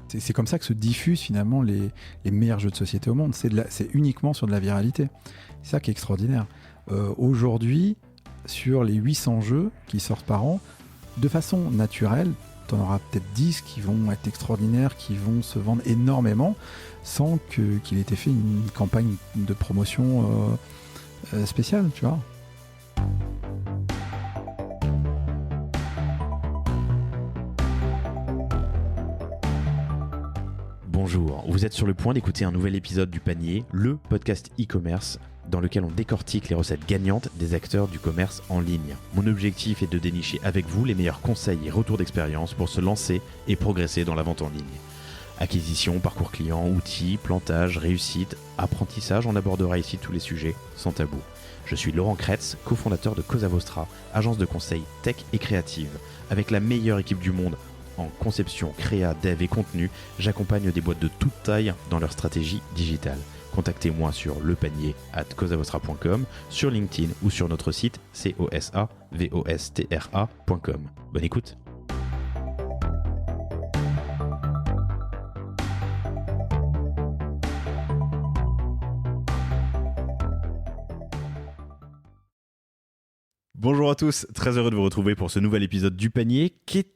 C'est comme ça que se diffusent finalement les meilleurs jeux de société au monde. C'est uniquement sur de la viralité. C'est ça qui est extraordinaire. Aujourd'hui, sur les 800 jeux qui sortent par an, de façon naturelle, tu en auras peut-être 10 qui vont être extraordinaires, qui vont se vendre énormément, sans qu'il ait été fait une campagne de promotion spéciale, tu vois. Bonjour, vous êtes sur le point d'écouter un nouvel épisode du Panier, le podcast e-commerce dans lequel on décortique les recettes gagnantes des acteurs du commerce en ligne. Mon objectif est de dénicher avec vous les meilleurs conseils et retours d'expérience pour se lancer et progresser dans la vente en ligne. Acquisition, parcours client, outils, plantage, réussite, apprentissage, on abordera ici tous les sujets sans tabou. Je suis Laurent Kretz, cofondateur de Cosa Vostra, agence de conseil tech et créative. Avec la meilleure équipe du monde en conception, créa, dev et contenu, j'accompagne des boîtes de toute taille dans leur stratégie digitale. Contactez-moi sur lepanier@cosavostra.com, sur LinkedIn ou sur notre site cosavostra.com. Bonne écoute. Bonjour à tous, très heureux de vous retrouver pour ce nouvel épisode du Panier qui est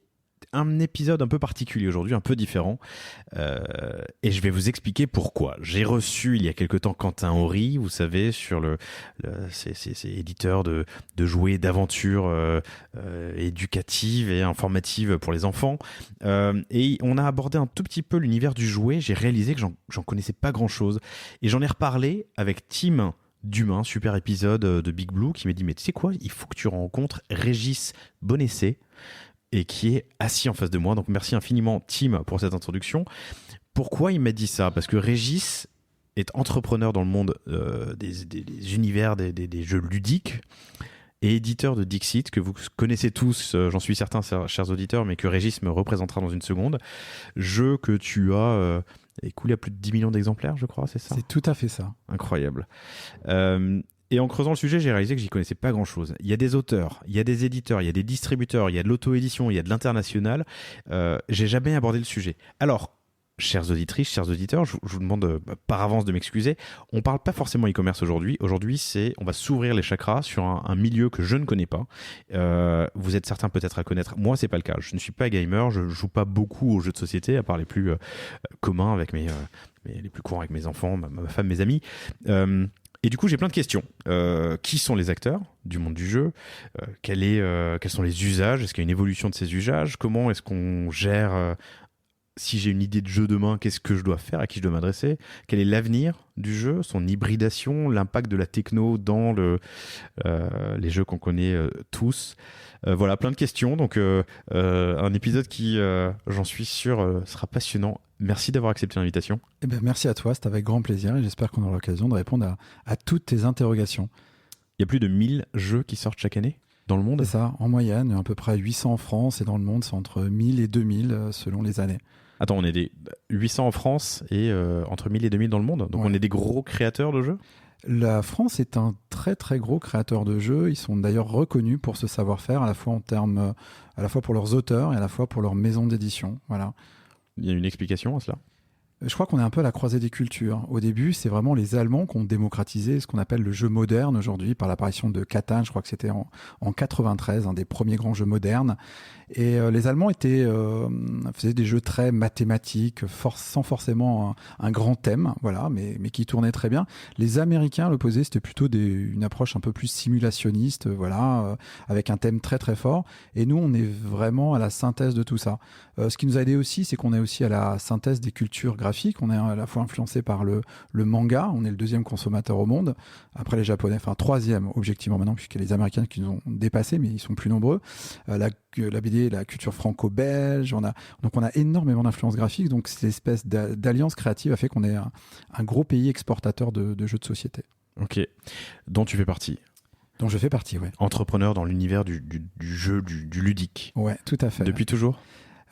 un épisode un peu particulier aujourd'hui, un peu différent, et je vais vous expliquer pourquoi. J'ai reçu il y a quelque temps Quentin Horry, vous savez, sur c'est éditeur de jouets d'aventures éducatives et informatives pour les enfants, et on a abordé un tout petit peu l'univers du jouet. J'ai réalisé que j'en connaissais pas grand chose, et j'en ai reparlé avec Tim Dumain, super épisode de Big Blue, qui m'a dit mais tu sais quoi, il faut que tu rencontres Régis Bonessé, et qui est assis en face de moi. Donc merci infiniment Tim pour cette introduction. Pourquoi il m'a dit ça ? Parce que Régis est entrepreneur dans le monde des univers des jeux ludiques et éditeur de Dixit, que vous connaissez tous, j'en suis certain, chers auditeurs, mais que Régis me représentera dans une seconde. Jeu que tu as écoulé à plus de 10 millions d'exemplaires, je crois, c'est ça ? C'est tout à fait ça. Incroyable. Et en creusant le sujet, j'ai réalisé que j'y connaissais pas grand-chose. Il y a des auteurs, il y a des éditeurs, il y a des distributeurs, il y a de l'auto-édition, il y a de l'international. J'ai jamais abordé le sujet. Alors, chères auditrices, chers auditeurs, je vous demande par avance de m'excuser. On parle pas forcément e-commerce aujourd'hui. Aujourd'hui, on va s'ouvrir les chakras sur un milieu que je ne connais pas. Vous êtes certains peut-être à connaître. Moi, c'est pas le cas. Je ne suis pas gamer. Je joue pas beaucoup aux jeux de société, à part les plus communs avec les plus courants avec mes enfants, ma femme, mes amis. Et du coup, j'ai plein de questions. Qui sont les acteurs du monde du jeu ? Quels sont les usages ? Est-ce qu'il y a une évolution de ces usages ? Comment est-ce qu'on gère si j'ai une idée de jeu demain, qu'est-ce que je dois faire ? À qui je dois m'adresser ? Quel est l'avenir du jeu ? Son hybridation ? L'impact de la techno dans les jeux qu'on connaît tous ? Voilà, plein de questions. Donc, un épisode qui, j'en suis sûr, sera passionnant. Merci d'avoir accepté l'invitation. Eh ben, merci à toi, c'est avec grand plaisir et j'espère qu'on aura l'occasion de répondre à toutes tes interrogations. Il y a plus de 1000 jeux qui sortent chaque année dans le monde ? C'est ça, en moyenne, à peu près 800 en France et dans le monde, c'est entre 1000 et 2000 selon les années. Attends, on est des 800 en France et entre 1000 et 2000 dans le monde. Donc ouais. On est des gros créateurs de jeux ? La France est un très très gros créateur de jeux. Ils sont d'ailleurs reconnus pour ce savoir-faire, à la fois pour leurs auteurs et à la fois pour leur maison d'édition. Voilà. Il y a une explication à cela ? Je crois qu'on est un peu à la croisée des cultures. Au début, c'est vraiment les Allemands qui ont démocratisé ce qu'on appelle le jeu moderne aujourd'hui par l'apparition de Catan. Je crois que c'était en 93, un des premiers grands jeux modernes. Et les Allemands faisaient des jeux très mathématiques, sans forcément un grand thème, voilà, mais qui tournaient très bien. Les Américains, à l'opposé, c'était plutôt une approche un peu plus simulationniste, voilà, avec un thème très très fort. Et nous, on est vraiment à la synthèse de tout ça. Ce qui nous a aidé aussi, c'est qu'on est aussi à la synthèse des cultures graphiques. On est à la fois influencé par le manga. On est le deuxième consommateur au monde, après les Japonais, enfin troisième objectivement maintenant, puisqu'il y a les Américains qui nous ont dépassés, mais ils sont plus nombreux. La BD, la culture franco-belge, on a énormément d'influence graphique, donc cette espèce d'alliance créative a fait qu'on est un gros pays exportateur de jeux de société. Ok, dont tu fais partie. Dont je fais partie, ouais. Entrepreneur dans l'univers du jeu, du ludique. Ouais, tout à fait. Depuis toujours ?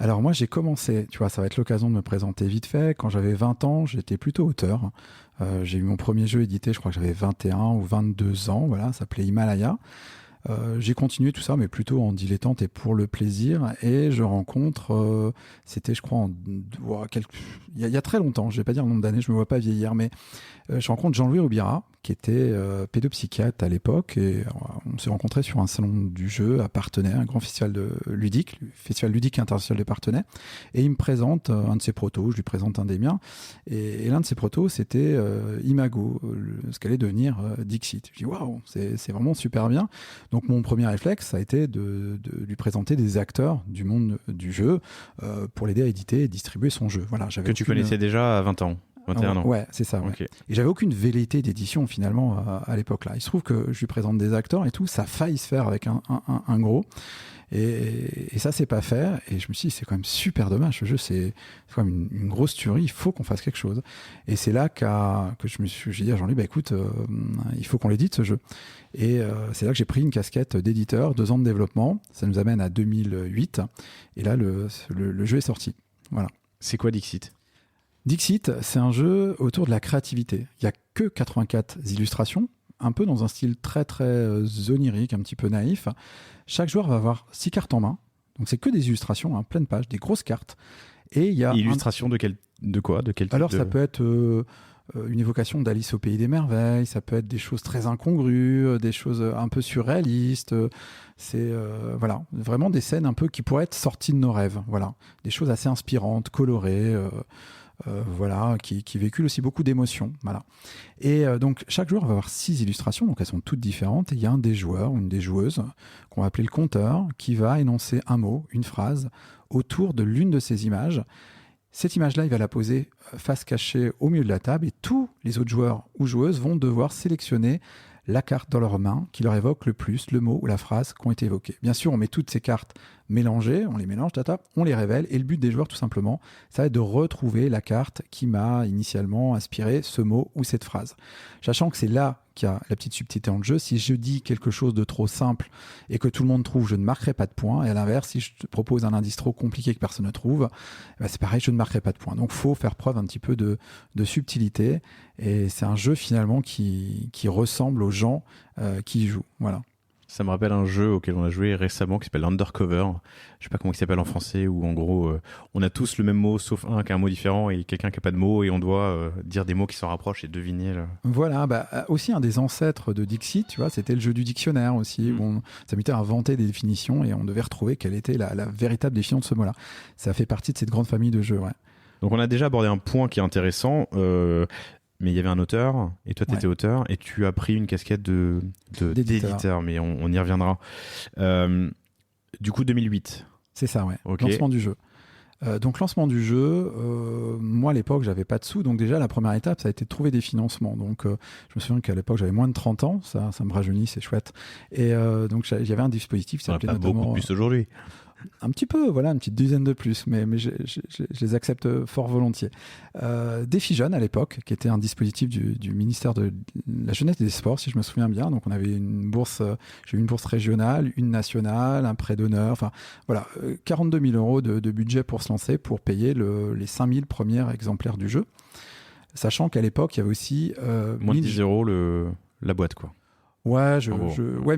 Alors moi j'ai commencé, tu vois, ça va être l'occasion de me présenter vite fait. Quand j'avais 20 ans, j'étais plutôt auteur. J'ai eu mon premier jeu édité, je crois que j'avais 21 ou 22 ans, voilà, ça s'appelait Himalaya. J'ai continué tout ça, mais plutôt en dilettante et pour le plaisir. Et je rencontre, c'était je crois il y a très longtemps, je vais pas dire le nombre d'années, je me vois pas vieillir, mais je rencontre Jean-Louis Roubira, qui était pédopsychiatre à l'époque, et on s'est rencontrés sur un salon du jeu à Parthenay, un grand festival ludique, le festival ludique international de Parthenay, et il me présente un de ses protos, je lui présente un des miens, et l'un de ses protos c'était Imago, ce qu'allait devenir Dixit. Je dis waouh, c'est vraiment super bien. Donc mon premier réflexe, ça a été de lui présenter des acteurs du monde du jeu pour l'aider à éditer et distribuer son jeu. Voilà, que tu connaissais déjà à 20 ans. 21 ans. Ouais, c'est ça. Ouais. Okay. Et j'avais aucune velléité d'édition finalement à l'époque là. Il se trouve que je lui présente des acteurs et tout, ça a failli se faire avec un gros. Et ça, c'est pas fait. Et je me suis dit, c'est quand même super dommage. Ce jeu, c'est quand même une grosse tuerie. Il faut qu'on fasse quelque chose. Et c'est là que j'ai dit à Jean-Louis, bah écoute, il faut qu'on l'édite ce jeu. Et c'est là que j'ai pris une casquette d'éditeur, 2 ans de développement. Ça nous amène à 2008. Et là, le jeu est sorti. Voilà. C'est quoi Dixit ? Dixit, c'est un jeu autour de la créativité. Il n'y a que 84 illustrations, un peu dans un style très très onirique, un petit peu naïf. Chaque joueur va avoir 6 cartes en main. Donc c'est que des illustrations, hein, pleine page, des grosses cartes. Et il y a illustration de quoi ? De quel type ? Alors ça peut être une évocation d'Alice au pays des merveilles, ça peut être des choses très incongrues, des choses un peu surréalistes. C'est voilà, vraiment des scènes un peu qui pourraient être sorties de nos rêves. Voilà, des choses assez inspirantes, colorées. Voilà, qui véhiculent aussi beaucoup d'émotions. Voilà. Et donc, chaque joueur va avoir 6 illustrations, donc elles sont toutes différentes. Et il y a un des joueurs, une des joueuses, qu'on va appeler le conteur, qui va énoncer un mot, une phrase, autour de l'une de ces images. Cette image-là, il va la poser face cachée au milieu de la table, et tous les autres joueurs ou joueuses vont devoir sélectionner la carte dans leurs mains qui leur évoque le plus le mot ou la phrase qui ont été évoqués. Bien sûr, on met toutes ces cartes mélangées, on les mélange, on les révèle, et le but des joueurs, tout simplement, ça va être de retrouver la carte qui m'a initialement inspiré ce mot ou cette phrase. Sachant que c'est là qu'il y a la petite subtilité en jeu. Si je dis quelque chose de trop simple et que tout le monde trouve, je ne marquerai pas de points. Et à l'inverse, si je te propose un indice trop compliqué que personne ne trouve, c'est pareil, je ne marquerai pas de points. Donc, il faut faire preuve un petit peu de subtilité. Et c'est un jeu finalement qui ressemble aux gens qui y jouent. Voilà. Ça me rappelle un jeu auquel on a joué récemment qui s'appelle Undercover. Je sais pas comment il s'appelle en français, où en gros on a tous le même mot sauf un qui a un mot différent et quelqu'un qui a pas de mot, et on doit dire des mots qui s'en rapprochent et deviner. Voilà, aussi un des ancêtres de Dixit, tu vois, c'était le jeu du dictionnaire aussi. Où on s'amusait à inventer des définitions et on devait retrouver quelle était la véritable définition de ce mot-là. Ça fait partie de cette grande famille de jeux, ouais. Donc on a déjà abordé un point qui est intéressant. Mais il y avait un auteur, et toi tu étais auteur, et tu as pris une casquette d'éditeur, mais on y reviendra. Du coup, 2008. C'est ça, ouais. Okay. Lancement du jeu. Donc, lancement du jeu, moi à l'époque, j'avais pas de sous, donc déjà la première étape, ça a été de trouver des financements. Donc, je me souviens qu'à l'époque, j'avais moins de 30 ans, ça me rajeunit, c'est chouette. Et donc, j'avais un dispositif qui s'appelait notamment... beaucoup plus aujourd'hui. Un petit peu, voilà, une petite dizaine de plus, mais je les accepte fort volontiers. Défi Jeunes à l'époque, qui était un dispositif du ministère de la Jeunesse et des Sports, si je me souviens bien. Donc on avait une bourse, j'ai eu une bourse régionale, une nationale, un prêt d'honneur, enfin voilà, 42 000 euros de budget pour se lancer, pour payer les 5 000 premiers exemplaires du jeu. Sachant qu'à l'époque, il y avait aussi... moins de 10 euros la boîte, quoi. Ouais,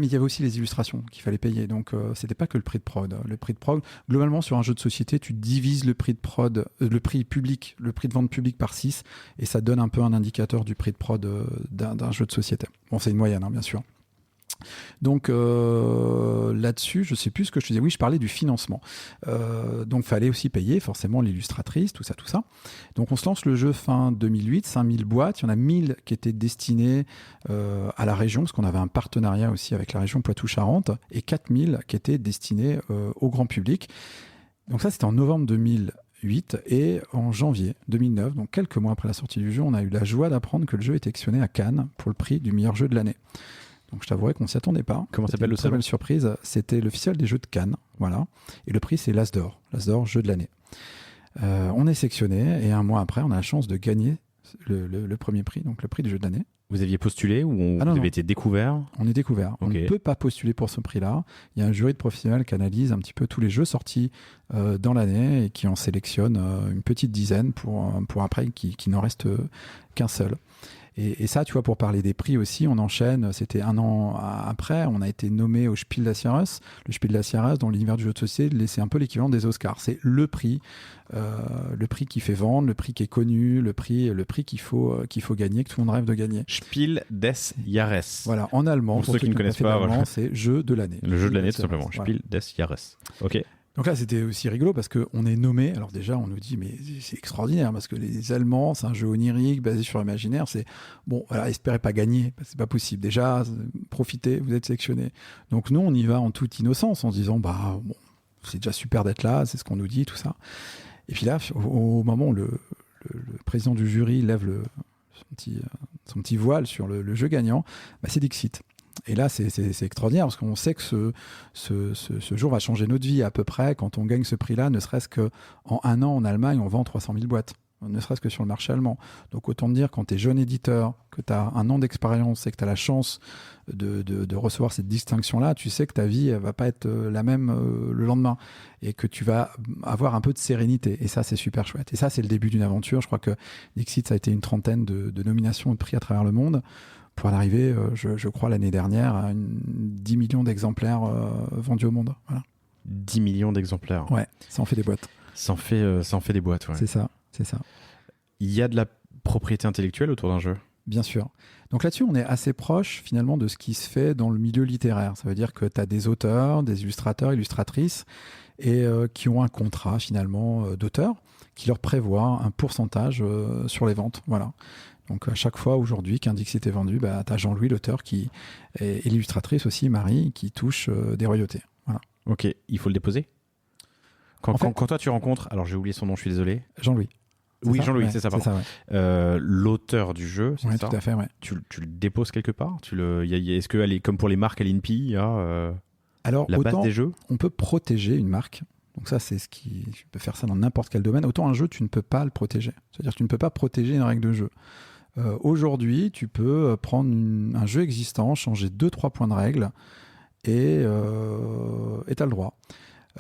mais il y avait aussi les illustrations qu'il fallait payer. Donc, c'était pas que le prix de prod. Le prix de prod, globalement, sur un jeu de société, tu divises le prix de prod, le prix public, le prix de vente public par 6, et ça donne un peu un indicateur du prix de prod d'un jeu de société. Bon, c'est une moyenne, hein, bien sûr. Donc là-dessus, je sais plus ce que je te disais. Oui, je parlais du financement. Donc, fallait aussi payer forcément l'illustratrice, tout ça. Donc, on se lance le jeu fin 2008, 5000 boîtes. Il y en a 1000 qui étaient destinées à la région, parce qu'on avait un partenariat aussi avec la région Poitou-Charentes, et 4000 qui étaient destinés au grand public. Donc ça, c'était en novembre 2008, et en janvier 2009, donc quelques mois après la sortie du jeu, on a eu la joie d'apprendre que le jeu était sélectionné à Cannes pour le prix du meilleur jeu de l'année. Donc je t'avouerais qu'on s'y attendait pas. Comment s'appelle le salon ? Très belle surprise. C'était le festival des jeux de Cannes, voilà. Et le prix, c'est l'As d'Or, jeu de l'année. On est sélectionné, et un mois après, on a la chance de gagner le premier prix, donc le prix du jeu de l'année. Vous aviez postulé ou vous avez été découvert ? On est découvert. Okay. On ne peut pas postuler pour ce prix-là. Il y a un jury de professionnels qui analyse un petit peu tous les jeux sortis dans l'année et qui en sélectionne une petite dizaine pour après qui n'en reste qu'un seul. Et ça, tu vois, pour parler des prix aussi, on enchaîne. C'était un an après, on a été nommé au Spiel des Jahres. Le Spiel des Jahres, dans l'univers du jeu de société, c'est un peu l'équivalent des Oscars. C'est le prix qui fait vendre, le prix qui est connu, le prix qu'il faut gagner, que tout le monde rêve de gagner. Spiel des Jahres. Voilà, en allemand. Pour ceux qui ne connaissent pas, voilà. C'est jeu de l'année. Le jeu de l'année, tout simplement. Voilà. Spiel des Jahres. Ok. Donc là, c'était aussi rigolo parce qu'on est nommé. Alors déjà, on nous dit, mais c'est extraordinaire parce que les Allemands, c'est un jeu onirique basé sur l'imaginaire. C'est bon, voilà, espérez pas gagner, c'est pas possible. Déjà, profitez, vous êtes sélectionnés. Donc nous, on y va en toute innocence en se disant, bon, c'est déjà super d'être là, c'est ce qu'on nous dit, tout ça. Et puis là, au moment où le président du jury lève son petit voile sur le jeu gagnant, c'est Dixit. Et là, c'est extraordinaire parce qu'on sait que ce jour va changer notre vie à peu près quand on gagne ce prix-là, ne serait-ce qu'en un an en Allemagne, on vend 300 000 boîtes, ne serait-ce que sur le marché allemand. Donc autant te dire, quand tu es jeune éditeur, que tu as un an d'expérience et que tu as la chance de recevoir cette distinction-là, tu sais que ta vie ne va pas être la même le lendemain et que tu vas avoir un peu de sérénité. Et ça, c'est super chouette. Et ça, c'est le début d'une aventure. Je crois que Dixit, ça a été une trentaine de nominations et de prix à travers le monde. Pour en arriver, je crois, l'année dernière, à 10 millions d'exemplaires vendus au monde. Voilà. 10 millions d'exemplaires. Ouais, ça en fait des boîtes. Ça en fait des boîtes, ouais. C'est ça. Il y a de la propriété intellectuelle autour d'un jeu ? Bien sûr. Donc là-dessus, on est assez proche, finalement, de ce qui se fait dans le milieu littéraire. Ça veut dire que tu as des auteurs, des illustrateurs, illustratrices, et qui ont un contrat, finalement, d'auteur, qui leur prévoit un pourcentage sur les ventes. Voilà. Donc à chaque fois aujourd'hui qu'un Dixit est vendu, tu as Jean-Louis, l'auteur, et l'illustratrice aussi, Marie, qui touche des royautés. Voilà. Ok, il faut le déposer quand toi tu rencontres, alors j'ai oublié son nom, je suis désolé. Jean-Louis. Oui, Jean-Louis, c'est ça, pardon. C'est ça, ouais. L'auteur du jeu, c'est ça. Tout à fait, ouais. Tu le déposes quelque part est-ce que, comme pour les marques à l'INPI, il y a alors, la base des jeux ? On peut protéger une marque. Donc ça, c'est tu peux faire ça dans n'importe quel domaine. Autant un jeu, tu ne peux pas le protéger. C'est-à-dire que tu ne peux pas protéger une règle de jeu. Aujourd'hui, tu peux prendre un jeu existant, changer 2-3 points de règle et tu as le droit.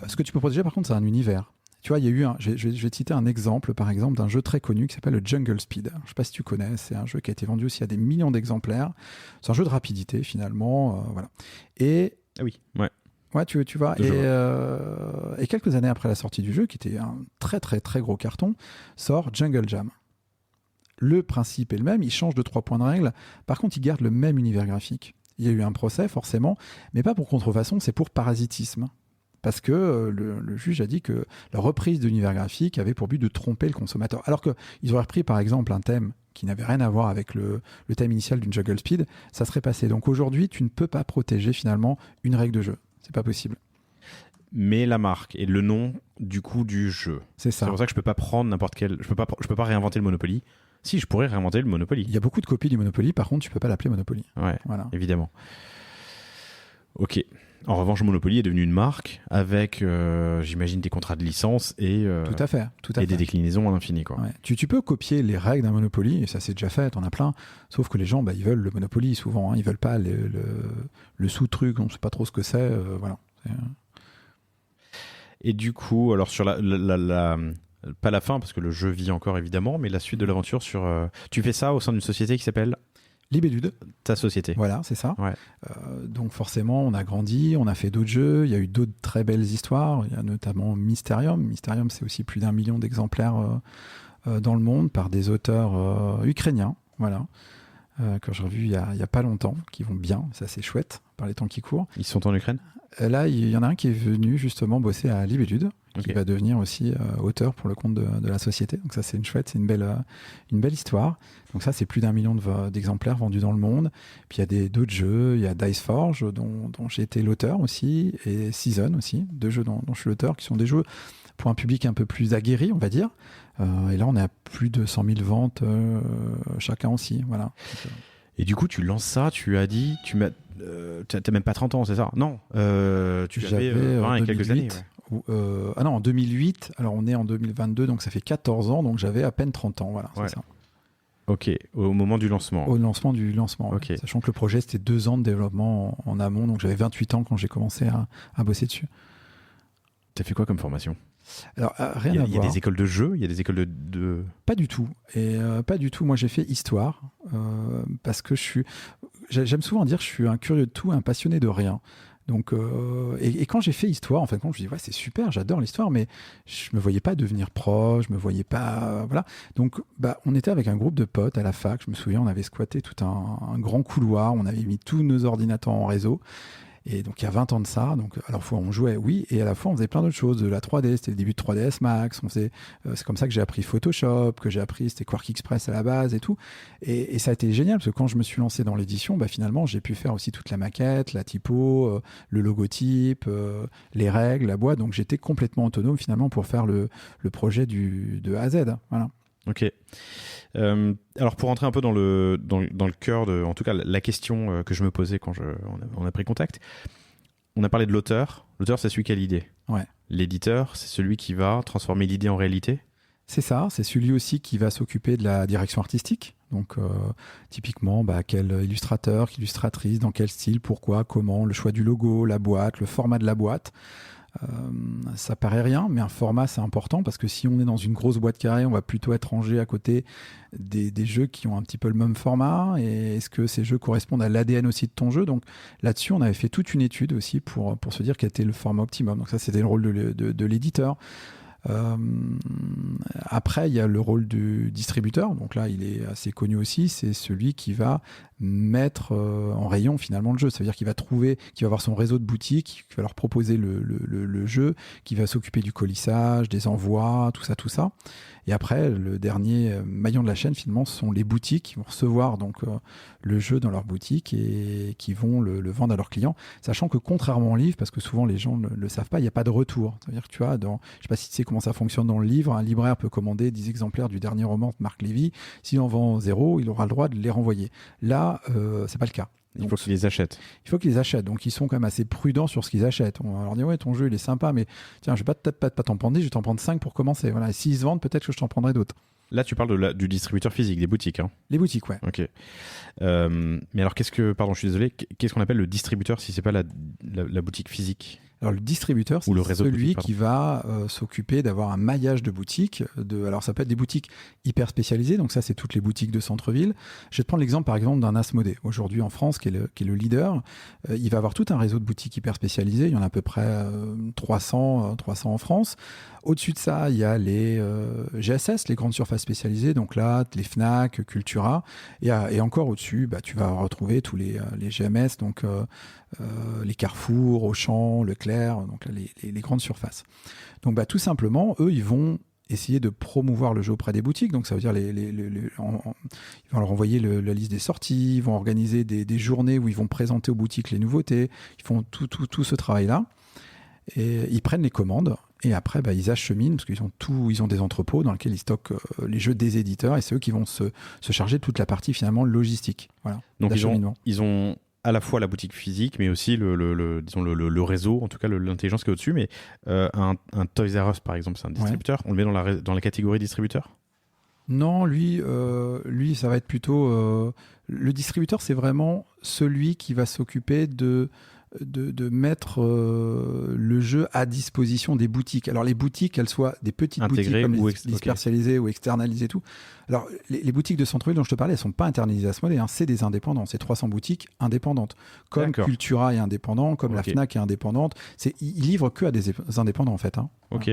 Ce que tu peux protéger, par contre, c'est un univers. Tu vois, il y a eu je vais te citer un exemple, par exemple, d'un jeu très connu qui s'appelle le Jungle Speed. Je ne sais pas si tu connais, c'est un jeu qui a été vendu aussi à des millions d'exemplaires. C'est un jeu de rapidité, finalement. Voilà. Et ah oui, ouais. Ouais, tu vois. Et quelques années après la sortie du jeu, qui était un très très très gros carton, sort Jungle Jam. Le principe est le même, il change de 3 points de règle. Par contre, il garde le même univers graphique. Il y a eu un procès, forcément, mais pas pour contrefaçon, c'est pour parasitisme. Parce que le juge a dit que la reprise de l'univers graphique avait pour but de tromper le consommateur. Alors qu'ils auraient repris, par exemple, un thème qui n'avait rien à voir avec le thème initial d'une Jungle Speed, ça serait passé. Donc aujourd'hui, tu ne peux pas protéger finalement une règle de jeu. C'est pas possible. Mais la marque et le nom du coup du jeu. C'est ça. C'est pour ça que je peux pas prendre n'importe quel. Je peux pas réinventer le Monopoly. Si, je pourrais réinventer le Monopoly. Il y a beaucoup de copies du Monopoly, par contre, tu peux pas l'appeler Monopoly. Ouais, voilà. Évidemment. Ok. En revanche, Monopoly est devenu une marque avec, j'imagine, des contrats de licence et tout à fait. Des déclinaisons à l'infini, quoi. Ouais. Tu peux copier les règles d'un Monopoly, et ça c'est déjà fait, t'en as plein. Sauf que les gens, ils veulent le Monopoly souvent, hein. Ils veulent pas le sous-truc, on sait pas trop ce que c'est. Voilà. Et du coup, alors sur pas la fin, parce que le jeu vit encore évidemment, mais la suite de l'aventure tu fais ça au sein d'une société qui s'appelle Libellude. Ta société. Voilà, c'est ça. Ouais. Donc forcément, on a grandi, on a fait d'autres jeux, il y a eu d'autres très belles histoires, il y a notamment Mysterium. Mysterium, c'est aussi plus d'1 million d'exemplaires dans le monde par des auteurs ukrainiens, voilà, que j'ai revu il y a pas longtemps, qui vont bien, ça c'est chouette, par les temps qui courent. Ils sont en Ukraine ? Là, il y en a un qui est venu justement bosser à Libellude, qui va devenir aussi auteur pour le compte de la société. Donc ça, c'est c'est une belle histoire. Donc ça, c'est plus d'1 million d'exemplaires vendus dans le monde. Puis il y a d'autres jeux, il y a Diceforge, dont j'ai été l'auteur aussi, et Season aussi, 2 jeux dont je suis l'auteur, qui sont des jeux pour un public un peu plus aguerri, on va dire. Et là, on est à plus de 100 000 ventes chacun aussi, voilà. Et du coup, tu lances ça, tu as dit, t'as même pas 30 ans, c'est ça ? Non, tu avais 20 et quelques années. Ouais. Ah non, en 2008, alors on est en 2022, donc ça fait 14 ans, donc j'avais à peine 30 ans, voilà, ouais. C'est ça. Ok, au moment du lancement. Au lancement du lancement, okay. Ouais. Sachant que le projet, c'était 2 ans de développement en amont, donc j'avais 28 ans quand j'ai commencé à bosser dessus. T'as fait quoi comme formation? Alors, rien à voir. Il y a des écoles de jeux, il y a des écoles de... Pas du tout. Et pas du tout. Moi, j'ai fait histoire parce que j'aime souvent dire que je suis un curieux de tout, un passionné de rien. Donc, et quand j'ai fait histoire, en fait, je me dis ouais, c'est super, j'adore l'histoire, mais je me voyais pas devenir proche, je me voyais pas, voilà. Donc, on était avec un groupe de potes à la fac. Je me souviens, on avait squatté tout un grand couloir, on avait mis tous nos ordinateurs en réseau. Et donc il y a 20 ans de ça, donc à la fois on jouait, oui, et à la fois on faisait plein d'autres choses, de la 3D, c'était le début de 3ds Max, c'est comme ça que j'ai appris Photoshop, c'était Quark Express à la base et tout, et ça a été génial, parce que quand je me suis lancé dans l'édition, finalement j'ai pu faire aussi toute la maquette, la typo, le logotype, les règles, la boîte, donc j'étais complètement autonome finalement pour faire le projet de A à Z, voilà. Ok. Alors pour rentrer un peu dans le cœur de, en tout cas la question que je me posais quand on a pris contact, on a parlé de l'auteur. L'auteur, c'est celui qui a l'idée. Ouais. L'éditeur, c'est celui qui va transformer l'idée en réalité. C'est ça, c'est celui aussi qui va s'occuper de la direction artistique. Donc typiquement, quel illustrateur, illustratrice, dans quel style, pourquoi, comment, le choix du logo, la boîte, le format de la boîte. Ça paraît rien, mais un format c'est important parce que si on est dans une grosse boîte carrée, on va plutôt être rangé à côté des jeux qui ont un petit peu le même format. Et est-ce que ces jeux correspondent à l'ADN aussi de ton jeu? Donc là-dessus, on avait fait toute une étude aussi pour se dire quel était le format optimum. Donc ça, c'était le rôle de l'éditeur. Après, il y a le rôle du distributeur. Donc là, il est assez connu aussi. C'est celui qui va mettre en rayon finalement le jeu. Ça veut dire qu'il va avoir son réseau de boutiques, qui va leur proposer le jeu, qui va s'occuper du colissage, des envois, tout ça. Et après, le dernier maillon de la chaîne, finalement, ce sont les boutiques qui vont recevoir donc le jeu dans leur boutique et qui vont le vendre à leurs clients. Sachant que contrairement au livre, parce que souvent les gens ne le savent pas, il n'y a pas de retour. C'est-à-dire que tu vois, je ne sais pas si tu sais comment ça fonctionne dans le livre, un libraire peut commander 10 exemplaires du dernier roman de Marc Lévy. S'il en vend 0, il aura le droit de les renvoyer. Là, c'est pas le cas. Il faut qu'ils les achètent. Il faut qu'ils les achètent. Donc, ils sont quand même assez prudents sur ce qu'ils achètent. On va leur dire, ouais, ton jeu, il est sympa, mais tiens, je vais pas t'en prendre 10, je vais t'en prendre 5 pour commencer. Voilà. Et s'ils se vendent, peut-être que je t'en prendrai d'autres. Là, tu parles du distributeur physique, des boutiques. Hein. Les boutiques, ouais. Ok. Mais alors, pardon, je suis désolé, qu'est-ce qu'on appelle le distributeur si c'est pas la boutique physique? Alors le distributeur, c'est celui qui va s'occuper d'avoir un maillage de boutiques. Alors ça peut être des boutiques hyper spécialisées, donc ça c'est toutes les boutiques de centre-ville. Je vais te prendre l'exemple par exemple d'un Asmodée. Aujourd'hui en France, qui est le leader, il va avoir tout un réseau de boutiques hyper spécialisées. Il y en a à peu près 300 en France. Au-dessus de ça, il y a les GSS, les grandes surfaces spécialisées, donc là, les Fnac, Cultura. Et encore au-dessus, tu vas retrouver tous les GMS, donc les Carrefour, Auchan, Leclerc, donc là, les grandes surfaces. Donc tout simplement, eux, ils vont essayer de promouvoir le jeu auprès des boutiques. Donc ça veut dire ils vont leur envoyer la liste des sorties, ils vont organiser des journées où ils vont présenter aux boutiques les nouveautés. Ils font tout ce travail-là. Et ils prennent les commandes. Et après, ils acheminent, parce ils ont des entrepôts dans lesquels ils stockent les jeux des éditeurs, et c'est eux qui vont se charger de toute la partie finalement logistique. Voilà, donc ils ont à la fois la boutique physique, mais aussi disons le réseau, en tout cas l'intelligence qui est au-dessus. Mais un Toys R Us, par exemple, c'est un distributeur. Ouais. On le met dans la catégorie distributeur? Non, lui, ça va être plutôt... le distributeur, c'est vraiment celui qui va s'occuper de mettre le jeu à disposition des boutiques. Alors les boutiques, qu'elles soient des petites intégrées boutiques comme les spécialisées ou externalisées et tout. Alors les boutiques de centre-ville dont je te parlais, elles sont pas internalisées à ce modèle, c'est des indépendants, c'est 300 boutiques indépendantes. Comme Cultura est indépendant, comme la Fnac est indépendante, ils livrent que à des indépendants en fait. Hein. Ok.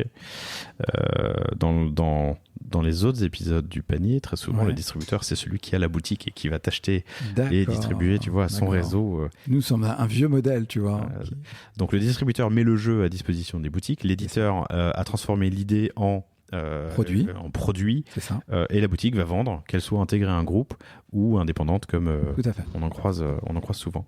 Dans les autres épisodes du panier, très souvent le distributeur c'est celui qui a la boutique et qui va t'acheter et distribuer, tu vois, à son réseau. Nous sommes un vieux modèle, tu vois. Donc le distributeur met le jeu à disposition des boutiques, l'éditeur a transformé l'idée en produit, c'est ça. Et la boutique va vendre, qu'elle soit intégrée à un groupe ou indépendante, comme tout à fait. on en croise souvent.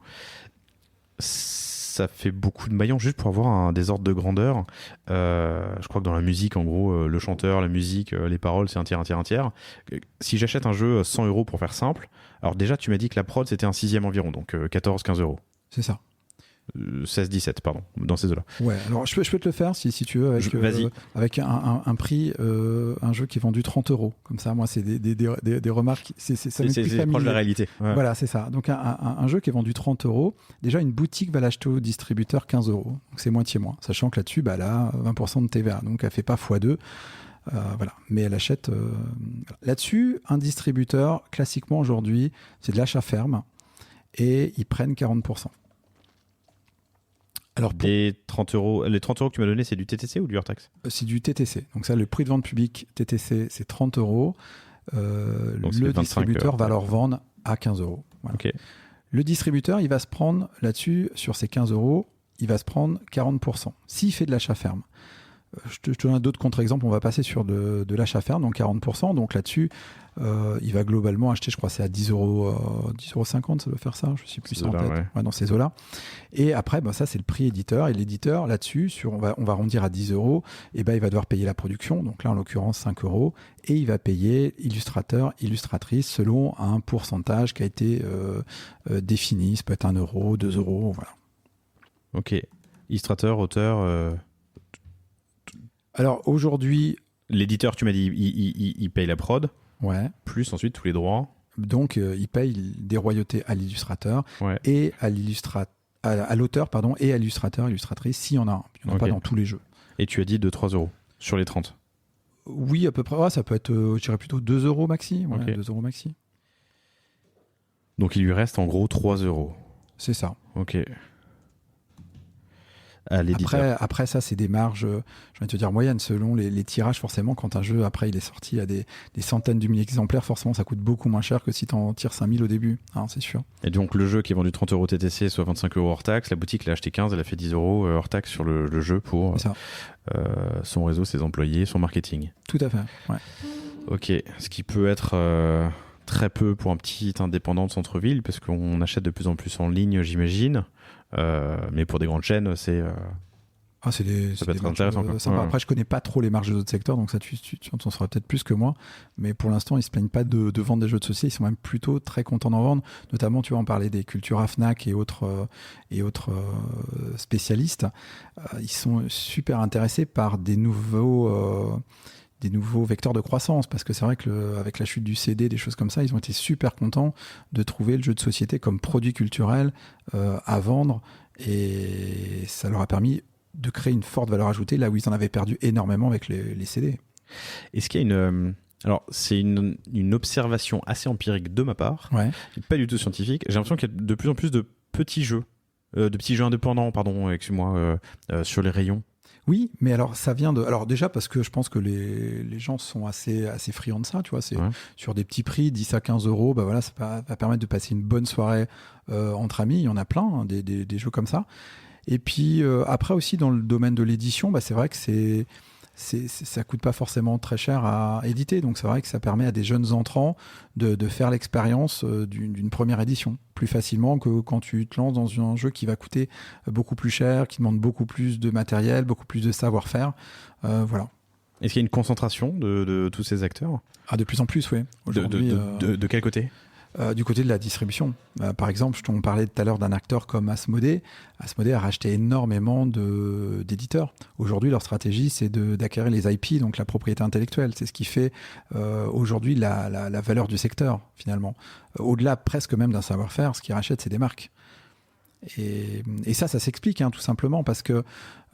Ça fait beaucoup de maillons juste pour avoir des ordres de grandeur. Je crois que dans la musique, en gros, le chanteur, la musique, les paroles, c'est un tiers. Si j'achète un jeu 100 € pour faire simple, alors déjà, tu m'as dit que la prod, c'était un 6e environ, donc 14-15 €. C'est ça. 16-17, pardon, dans ces eaux-là. Ouais, alors je peux te le faire si tu veux, avec un prix, un jeu qui est vendu 30 €. Comme ça, moi, c'est des remarques. Ça m'est plus familier. Proche de la réalité. Ouais. Voilà, c'est ça. Donc, un jeu qui est vendu 30 €, déjà, une boutique va l'acheter au distributeur 15 €. Donc, c'est moitié moins. Sachant que là-dessus, elle a 20% de TVA. Donc, elle ne fait pas x2. Voilà. Mais elle achète. Là-dessus, un distributeur, classiquement aujourd'hui, c'est de l'achat ferme. Et ils prennent 40%. Alors les 30 € que tu m'as donné, c'est du TTC ou du hors taxe ? C'est du TTC. Donc ça, le prix de vente public TTC, c'est 30 €. Le distributeur va leur vendre à 15 €. Voilà. Okay. Le distributeur, il va se prendre là-dessus, sur ces 15 €, il va se prendre 40%. S'il fait de l'achat ferme. Je te donne d'autres contre-exemples. On va passer sur de l'achat ferme, donc 40%. Donc là-dessus, il va globalement acheter, je crois, c'est à 10,50 €, ça doit faire ça. Je ne sais plus ça en tête. Ouais, dans ces eaux-là. Et après, ça, c'est le prix éditeur. Et l'éditeur, là-dessus, on va arrondir à 10 €. Et il va devoir payer la production. Donc là, en l'occurrence, 5 €. Et il va payer illustrateur, illustratrice, selon un pourcentage qui a été défini. Ça peut être 1 €, 2 €, voilà. Ok. Illustrateur, auteur... Alors aujourd'hui, l'éditeur, tu m'as dit, il paye la prod, ouais. Plus ensuite tous les droits. Donc il paye des royautés à l'illustrateur et à l'auteur, pardon, et à l'illustrateur, illustratrice, s'il y en a un. Il n'y en a pas dans tous les jeux. Et tu as dit 2-3 € sur les 30. Oui, à peu près. Ouais, ça peut être, je dirais plutôt 2 € maxi. Ouais, 2 € maxi. Donc il lui reste en gros 3 €. C'est ça. Ok. Après ça, c'est des marges, je vais te dire moyennes, selon les tirages. Forcément, quand un jeu, après, il est sorti à des centaines de milliers d'exemplaires, forcément, ça coûte beaucoup moins cher que si tu en tires 5000 au début, hein, c'est sûr. Et donc, le jeu qui est vendu 30 € TTC, soit 25 € hors taxe, la boutique l'a acheté 15, elle a fait 10 € hors taxe sur le jeu pour son réseau, ses employés, son marketing. Tout à fait, ouais. Ok, ce qui peut être très peu pour un petit indépendant de centre-ville, parce qu'on achète de plus en plus en ligne, j'imagine. Mais pour des grandes chaînes, ça peut être intéressant. Ouais. Après, je connais pas trop les marges des autres secteurs, donc ça, tu en sauras peut-être plus que moi. Mais pour l'instant, ils se plaignent pas de vendre des jeux de société. Ils sont même plutôt très contents d'en vendre. Notamment, tu vois, on parlait des Cultura, Fnac et autres spécialistes. Ils sont super intéressés par des nouveaux vecteurs de croissance, parce que c'est vrai que avec la chute du CD, des choses comme ça, ils ont été super contents de trouver le jeu de société comme produit culturel à vendre, et ça leur a permis de créer une forte valeur ajoutée là où ils en avaient perdu énormément avec les CD. Est-ce qu'il y a alors c'est une observation assez empirique de ma part, pas du tout scientifique. J'ai l'impression qu'il y a de plus en plus de petits jeux indépendants, pardon, excuse-moi, sur les rayons. Oui, mais alors ça vient de. Alors déjà parce que je pense que les gens sont assez friands de ça, tu vois. C'est sur des petits prix, 10 à 15 €, voilà, ça va permettre de passer une bonne soirée entre amis. Il y en a plein, hein, des jeux comme ça. Et puis après aussi dans le domaine de l'édition, c'est vrai que ça coûte pas forcément très cher à éditer, donc c'est vrai que ça permet à des jeunes entrants de faire l'expérience d'une première édition plus facilement que quand tu te lances dans un jeu qui va coûter beaucoup plus cher, qui demande beaucoup plus de matériel, beaucoup plus de savoir-faire. Voilà. Est-ce qu'il y a une concentration de tous ces acteurs ? De plus en plus, oui. De quel côté ? Du côté de la distribution. Par exemple, on parlait tout à l'heure d'un acteur comme Asmodée. Asmodée a racheté énormément d'éditeurs. Aujourd'hui, leur stratégie, c'est d'acquérir les IP, donc la propriété intellectuelle. C'est ce qui fait aujourd'hui la valeur du secteur, finalement. Au-delà presque même d'un savoir-faire, ce qu'ils rachètent, c'est des marques. Et ça s'explique, hein, tout simplement, parce que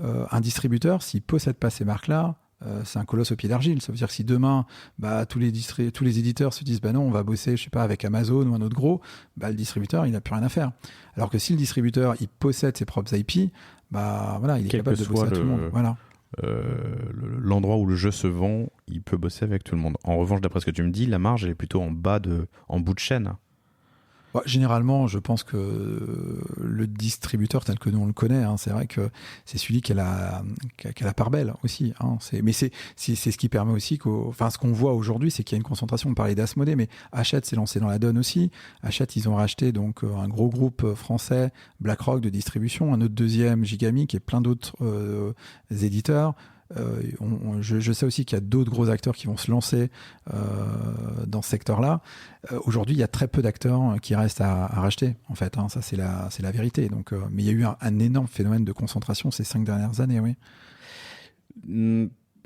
un distributeur, s'il ne possède pas ces marques-là, c'est un colosse au pied d'argile. Ça veut dire que si demain tous les éditeurs se disent non, on va bosser, je sais pas, avec Amazon ou un autre gros, le distributeur il n'a plus rien à faire. Alors que si le distributeur il possède ses propres IP, voilà, il est capable de bosser avec tout le monde. Voilà. L'endroit où le jeu se vend, il peut bosser avec tout le monde. En revanche, d'après ce que tu me dis, la marge elle est plutôt en bout de chaîne. Généralement, je pense que le distributeur tel que nous on le connaît, hein, c'est vrai que c'est celui qui a la part belle aussi. Hein, mais c'est ce qui permet aussi ce qu'on voit aujourd'hui, c'est qu'il y a une concentration. On parlait d'Asmodée, mais Hachette s'est lancé dans la donne aussi. Hachette, ils ont racheté donc un gros groupe français, BlackRock de distribution, un autre deuxième, Gigamic, et plein d'autres éditeurs. Je sais aussi qu'il y a d'autres gros acteurs qui vont se lancer dans ce secteur-là. Aujourd'hui, il y a très peu d'acteurs qui restent à racheter, en fait. Ça, c'est la vérité. Donc, mais il y a eu un énorme phénomène de concentration ces 5 dernières années, oui.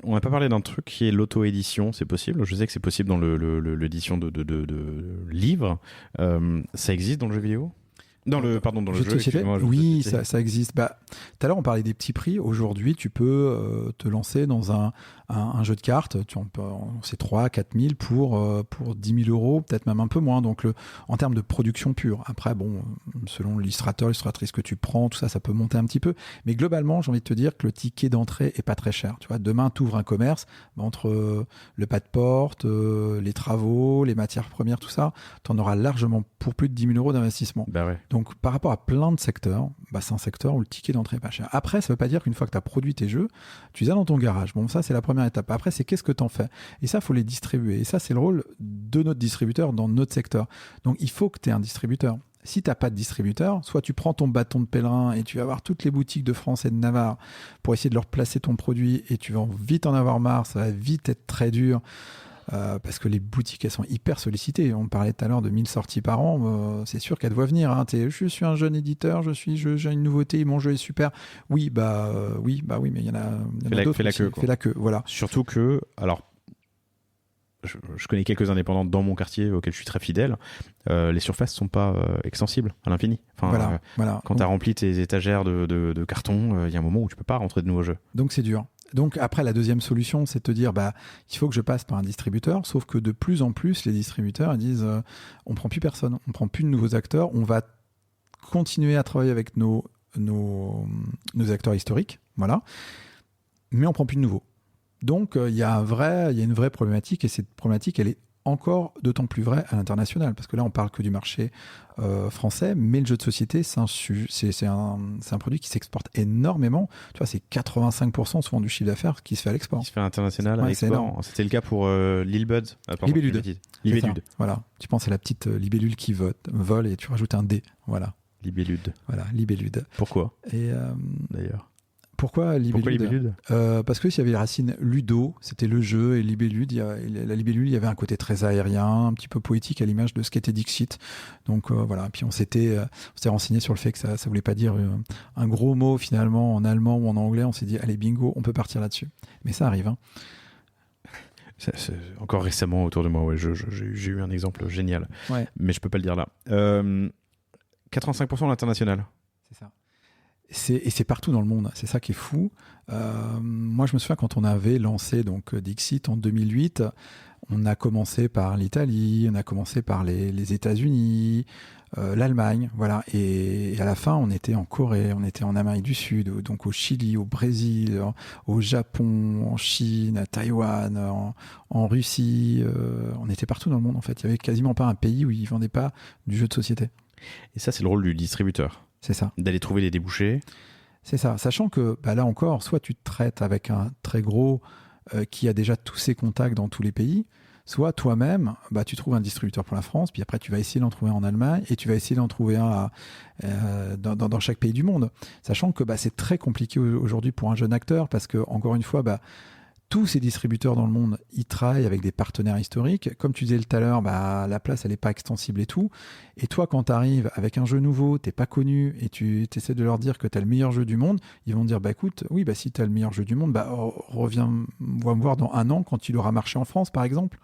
On n'a pas parlé d'un truc qui est l'auto-édition, c'est possible. Je sais que c'est possible dans l'édition de livres. Ça existe dans le jeu vidéo ? Dans le jeu. Oui, ça existe. Tout à l'heure, on parlait des petits prix. Aujourd'hui, tu peux te lancer dans un jeu de cartes. C'est 3 000, 4 000 pour 10 000 euros, peut-être même un peu moins. Donc, en termes de production pure. Après, selon l'illustratrice que tu prends, tout ça, ça peut monter un petit peu. Mais globalement, j'ai envie de te dire que le ticket d'entrée est pas très cher. Tu vois, demain, tu ouvres un commerce, entre le pas de porte, les travaux, les matières premières, tout ça, tu en auras largement pour plus de 10 000 euros d'investissement. Bah ouais. Donc, par rapport à plein de secteurs, c'est un secteur où le ticket d'entrée est pas cher. Après, ça veut pas dire qu'une fois que tu as produit tes jeux, tu les as dans ton garage. Ça, c'est la première étape. Après, c'est qu'est-ce que tu en fais ? Et ça, il faut les distribuer. Et ça, c'est le rôle de notre distributeur dans notre secteur. Donc, il faut que tu aies un distributeur. Si tu n'as pas de distributeur, soit tu prends ton bâton de pèlerin et tu vas voir toutes les boutiques de France et de Navarre pour essayer de leur placer ton produit et tu vas vite en avoir marre, ça va vite être très dur. Parce que les boutiques, elles sont hyper sollicitées. On parlait tout à l'heure de 1000 sorties par an. C'est sûr qu'elles doivent venir. Je suis un jeune éditeur, j'ai une nouveauté, mon jeu est super. Oui, mais il y en a d'autres. Fais la queue, voilà. Surtout que, alors, je connais quelques indépendants dans mon quartier auxquels je suis très fidèle. Les surfaces sont pas extensibles à l'infini. Voilà. Quand tu as rempli tes étagères de carton, il y a un moment où tu peux pas rentrer de nouveaux jeux. Donc c'est dur. Donc après, la deuxième solution, c'est de te dire, il faut que je passe par un distributeur, sauf que de plus en plus, les distributeurs ils disent, on prend plus personne, on prend plus de nouveaux acteurs, on va continuer à travailler avec nos acteurs historiques, voilà, mais on prend plus de nouveaux. Donc il y a une vraie problématique, et cette problématique, elle est encore d'autant plus vraie à l'international, parce que là, on parle que du marché français, mais le jeu de société, c'est un produit qui s'exporte énormement. Tu vois, c'est 85% souvent du chiffre d'affaires qui se fait à l'export. Qui se fait à l'international, à l'export. C'était le cas pour Lilbud. Libellude. Voilà. Tu penses à la petite libellule qui vole et tu rajoutes un D. Voilà. Libellude. Voilà, libellude. Pourquoi d'ailleurs Pourquoi libellude ? Parce que s'il y avait les racines ludo, c'était le jeu, et libellude, la libellule, il y avait un côté très aérien, un petit peu poétique à l'image de ce qu'était Dixit. Donc voilà, puis on s'était renseigné sur le fait que ça voulait pas dire un gros mot finalement en allemand ou en anglais. On s'est dit, allez bingo, on peut partir là-dessus. Mais ça arrive. C'est encore récemment autour de moi, j'ai eu un exemple génial. Ouais. Mais je peux pas le dire là. 85% à l'international. C'est ça. Et c'est partout dans le monde, c'est ça qui est fou. Moi, je me souviens quand on avait lancé donc Dixit en 2008, on a commencé par l'Italie, on a commencé par les États-Unis, l'Allemagne, voilà. Et à la fin, on était en Corée, on était en Amérique du Sud, donc au Chili, au Brésil, au Japon, en Chine, à Taïwan, en Russie. On était partout dans le monde, en fait. Il n'y avait quasiment pas un pays où ils ne vendaient pas du jeu de société. Et ça, c'est le rôle du distributeur. C'est ça. D'aller trouver les débouchés. C'est ça. Sachant que là encore, soit tu te traites avec un très gros qui a déjà tous ses contacts dans tous les pays, soit toi-même, tu trouves un distributeur pour la France, puis après tu vas essayer d'en trouver en Allemagne et tu vas essayer d'en trouver un dans chaque pays du monde. Sachant que c'est très compliqué aujourd'hui pour un jeune acteur parce que, encore une fois, tous ces distributeurs dans le monde, ils travaillent avec des partenaires historiques. Comme tu disais tout à l'heure, la place, elle n'est pas extensible et tout. Et toi, quand tu arrives avec un jeu nouveau, tu n'es pas connu et tu essaies de leur dire que tu as le meilleur jeu du monde, ils vont te dire, écoute, oui, si tu as le meilleur jeu du monde, reviens me voir dans 1 an quand il aura marché en France, par exemple.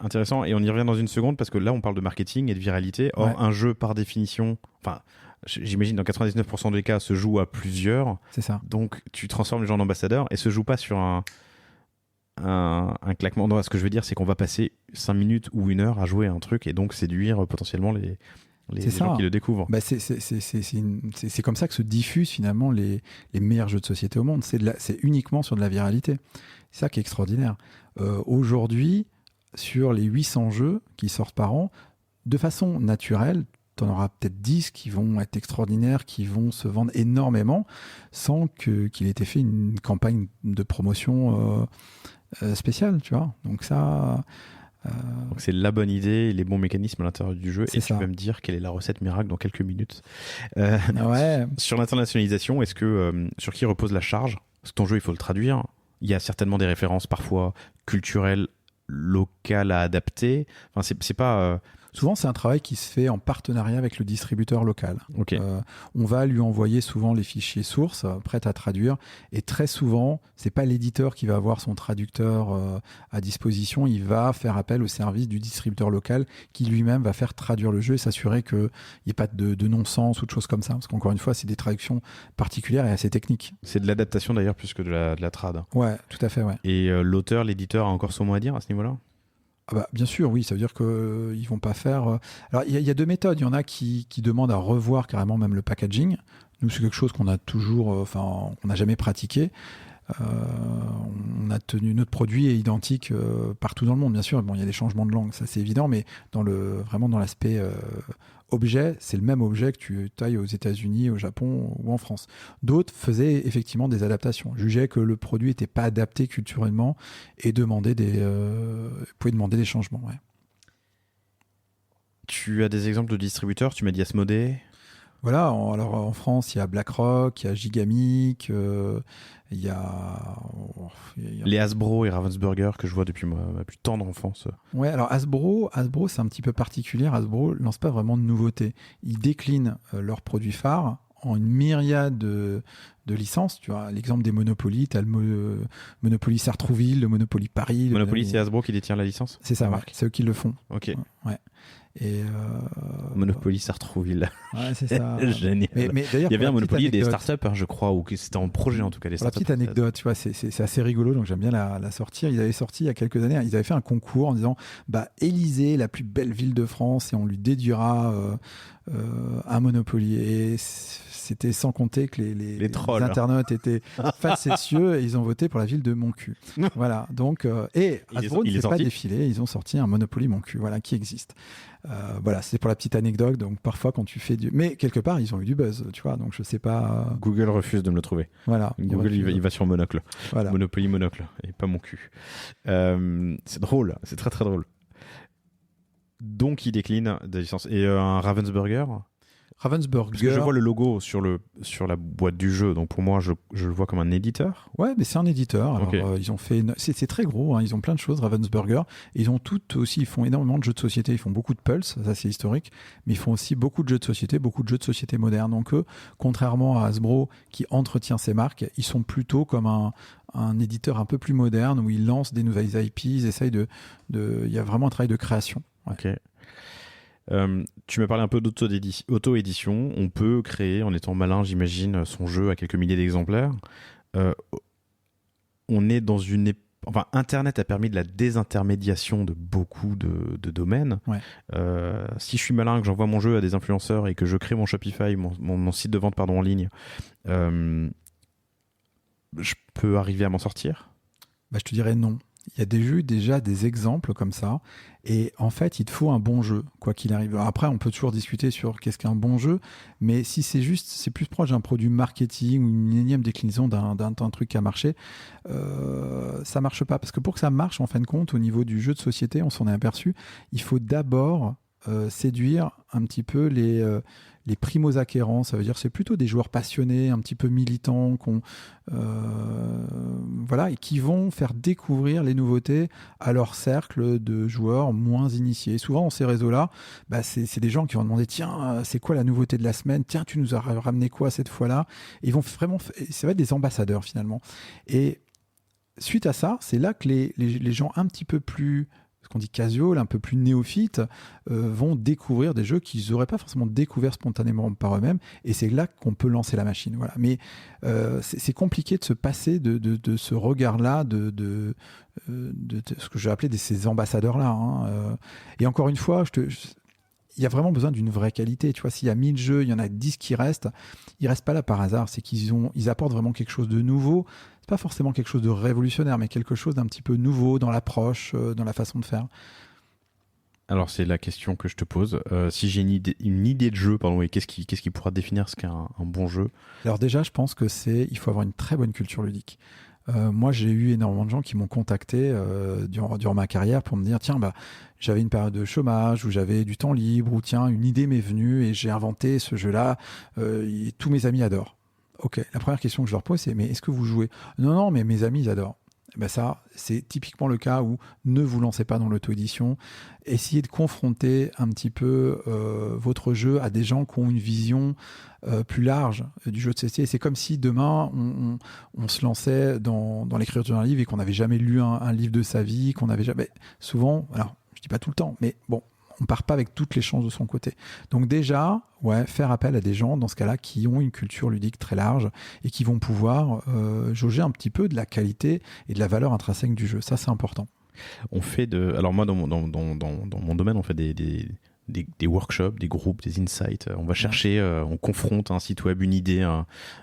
Intéressant. Et on y revient dans une seconde parce que là, on parle de marketing et de viralité. Or, un jeu, par définition, j'imagine dans 99% des cas, se joue à plusieurs. C'est ça. Donc, tu transformes les gens en ambassadeurs et se joue pas sur un claquement. Non, ce que je veux dire, c'est qu'on va passer 5 minutes ou 1 heure à jouer à un truc et donc séduire potentiellement les gens qui le découvrent. C'est comme ça que se diffusent finalement les meilleurs jeux de société au monde. C'est uniquement sur de la viralité. C'est ça qui est extraordinaire. Aujourd'hui, sur les 800 jeux qui sortent par an, de façon naturelle, tu en auras peut-être 10 qui vont être extraordinaires, qui vont se vendre énormément, sans qu'il ait été fait une campagne de promotion spéciale, tu vois. Donc ça... Donc c'est la bonne idée et les bons mécanismes à l'intérieur du jeu. Et ça. Tu vas me dire quelle est la recette miracle dans quelques minutes. Ouais. Sur l'internationalisation, est-ce que sur qui repose la charge ? Parce que ton jeu, il faut le traduire. Il y a certainement des références parfois culturelles, locales à adapter. Enfin, c'est pas... Souvent, c'est un travail qui se fait en partenariat avec le distributeur local. Ok. On va lui envoyer souvent les fichiers sources prêts à traduire. Et très souvent, c'est pas l'éditeur qui va avoir son traducteur à disposition. Il va faire appel au service du distributeur local qui lui-même va faire traduire le jeu et s'assurer qu'il n'y ait pas de non-sens ou de choses comme ça. Parce qu'encore une fois, c'est des traductions particulières et assez techniques. C'est de l'adaptation d'ailleurs plus que de la trad. Ouais, tout à fait, ouais. Et l'auteur, l'éditeur a encore son mot à dire à ce niveau-là? Ah bah, bien sûr, oui, ça veut dire qu'ils vont pas faire... Alors, il y a deux méthodes. Il y en a qui demandent à revoir carrément même le packaging. Nous, c'est quelque chose qu'on a toujours... qu'on n'a jamais pratiqué. On a tenu... Notre produit est identique partout dans le monde, bien sûr. Bon, il y a des changements de langue, ça c'est évident, mais vraiment dans l'aspect... objet, c'est le même objet que tu tailles aux États-Unis, au Japon ou en France. D'autres faisaient effectivement des adaptations, jugeaient que le produit n'était pas adapté culturellement et pouvaient demander des changements. Ouais. Tu as des exemples de distributeurs? Tu m'as dit Asmodée. Voilà, alors en France, il y a BlackRock, il y a Gigamic, il y a... Les Hasbro et Ravensburger que je vois depuis ma plus tendre enfance. Ouais, alors Hasbro, c'est un petit peu particulier. Hasbro lance pas vraiment de nouveautés. Ils déclinent leurs produits phares en une myriade de licences. Tu vois, l'exemple des Monopoly, tu as le Monopoly Sartrouville, le Monopoly Paris. Monopoly, c'est Hasbro qui détient la licence? C'est ça, ouais, c'est eux qui le font. Ok. Ouais. Et Monopoly Sartrouville. Ouais, c'est ça. Génial. Mais d'ailleurs, il y avait un Monopoly des startups, hein, je crois, ou que c'était en projet en tout cas. La petite anecdote, tu vois, c'est assez rigolo, donc j'aime bien la sortir. Ils avaient sorti il y a quelques années, ils avaient fait un concours en disant Élysée, la plus belle ville de France, et on lui dédiera un Monopoly. Et c'était sans compter que les trolls, internautes étaient facétieux et ils ont voté pour la ville de Moncu. Voilà, donc, et Hasbro ne s'est pas défilé, ils ont sorti un Monopoly Moncu, voilà, qui existe. Voilà, c'est pour la petite anecdote. Donc parfois quand tu fais mais quelque part ils ont eu du buzz, tu vois. Donc je sais pas. Google refuse de me le trouver. Voilà. Google il va sur Monocle. Voilà. Monopoly Monocle et pas mon cul. C'est drôle, c'est très très drôle. Donc il décline des licences et un Ravensburger. Ravensburger. Parce que je vois le logo sur la boîte du jeu, donc pour moi je le vois comme un éditeur. Ouais, mais c'est un éditeur. Alors, Okay. Ils ont fait, c'est très gros. Hein, ils ont plein de choses, Ravensburger. Et ils ont toutes aussi, ils font énormément de jeux de société. Ils font beaucoup de Pulse, ça c'est historique, mais ils font aussi beaucoup de jeux de société, modernes. Donc eux, contrairement à Hasbro qui entretient ses marques, ils sont plutôt comme un éditeur un peu plus moderne où ils lancent des nouvelles IP, ils essayent il y a vraiment un travail de création. Ouais. Ok. Tu m'as parlé un peu d'auto-édition. On peut créer, en étant malin, j'imagine, son jeu à quelques milliers d'exemplaires. On est dans Enfin, Internet a permis de la désintermédiation de beaucoup de domaines. Ouais. Si je suis malin, que j'envoie mon jeu à des influenceurs et que je crée mon Shopify, mon site de vente en ligne, je peux arriver à m'en sortir? Je te dirais non. Il y a déjà des exemples comme ça. Et en fait, il te faut un bon jeu, quoi qu'il arrive. Alors après, on peut toujours discuter sur qu'est-ce qu'un bon jeu. Mais si c'est plus proche d'un produit marketing ou une énième déclinaison d'un truc qui a marché, ça marche pas. Parce que pour que ça marche, en fin de compte, au niveau du jeu de société, on s'en est aperçu, il faut d'abord séduire un petit peu les primo-acquérants. Ça veut dire c'est plutôt des joueurs passionnés, un petit peu militants, voilà, et qui vont faire découvrir les nouveautés à leur cercle de joueurs moins initiés. Souvent, dans ces réseaux-là, c'est des gens qui vont demander tiens, c'est quoi la nouveauté de la semaine? Tiens, tu nous as ramené quoi cette fois-là? Et ils vont vraiment, ça va être des ambassadeurs finalement. Et suite à ça, c'est là que les gens un petit peu plus, ce qu'on dit casual, un peu plus néophytes, vont découvrir des jeux qu'ils n'auraient pas forcément découvert spontanément par eux-mêmes, et c'est là qu'on peut lancer la machine. Voilà. Mais c'est compliqué de se passer de ce regard-là, de ce que j'ai appelé ces ambassadeurs-là. Hein. Et encore une fois, il y a vraiment besoin d'une vraie qualité. Tu vois, s'il y a 1000 jeux, il y en a 10 qui restent, ils restent pas là par hasard. C'est ils apportent vraiment quelque chose de nouveau. C'est pas forcément quelque chose de révolutionnaire, mais quelque chose d'un petit peu nouveau dans l'approche, dans la façon de faire. Alors c'est la question que je te pose. Si j'ai une idée de jeu, pardon, et qu'est-ce qui pourra définir ce qu'est un bon jeu? Alors déjà, je pense que il faut avoir une très bonne culture ludique. Moi, j'ai eu énormément de gens qui m'ont contacté durant ma carrière pour me dire tiens, j'avais une période de chômage où j'avais du temps libre, ou tiens, une idée m'est venue et j'ai inventé ce jeu-là. Et tous mes amis adorent. Ok, la première question que je leur pose, c'est mais est-ce que vous jouez? Non, mais mes amis ils adorent. Ben ça, c'est typiquement le cas où ne vous lancez pas dans l'auto-édition. Essayez de confronter un petit peu votre jeu à des gens qui ont une vision plus large du jeu de société. C'est comme si demain, on se lançait dans l'écriture d'un livre et qu'on n'avait jamais lu un livre de sa vie, qu'on n'avait jamais... Souvent, alors je dis pas tout le temps, mais bon, on part pas avec toutes les chances de son côté. Donc déjà, faire appel à des gens, dans ce cas-là, qui ont une culture ludique très large et qui vont pouvoir jauger un petit peu de la qualité et de la valeur intrinsèque du jeu. Ça, c'est important. On fait alors moi, dans mon domaine, on fait des workshops, des groupes, des insights. On va chercher, on confronte un site web, une idée,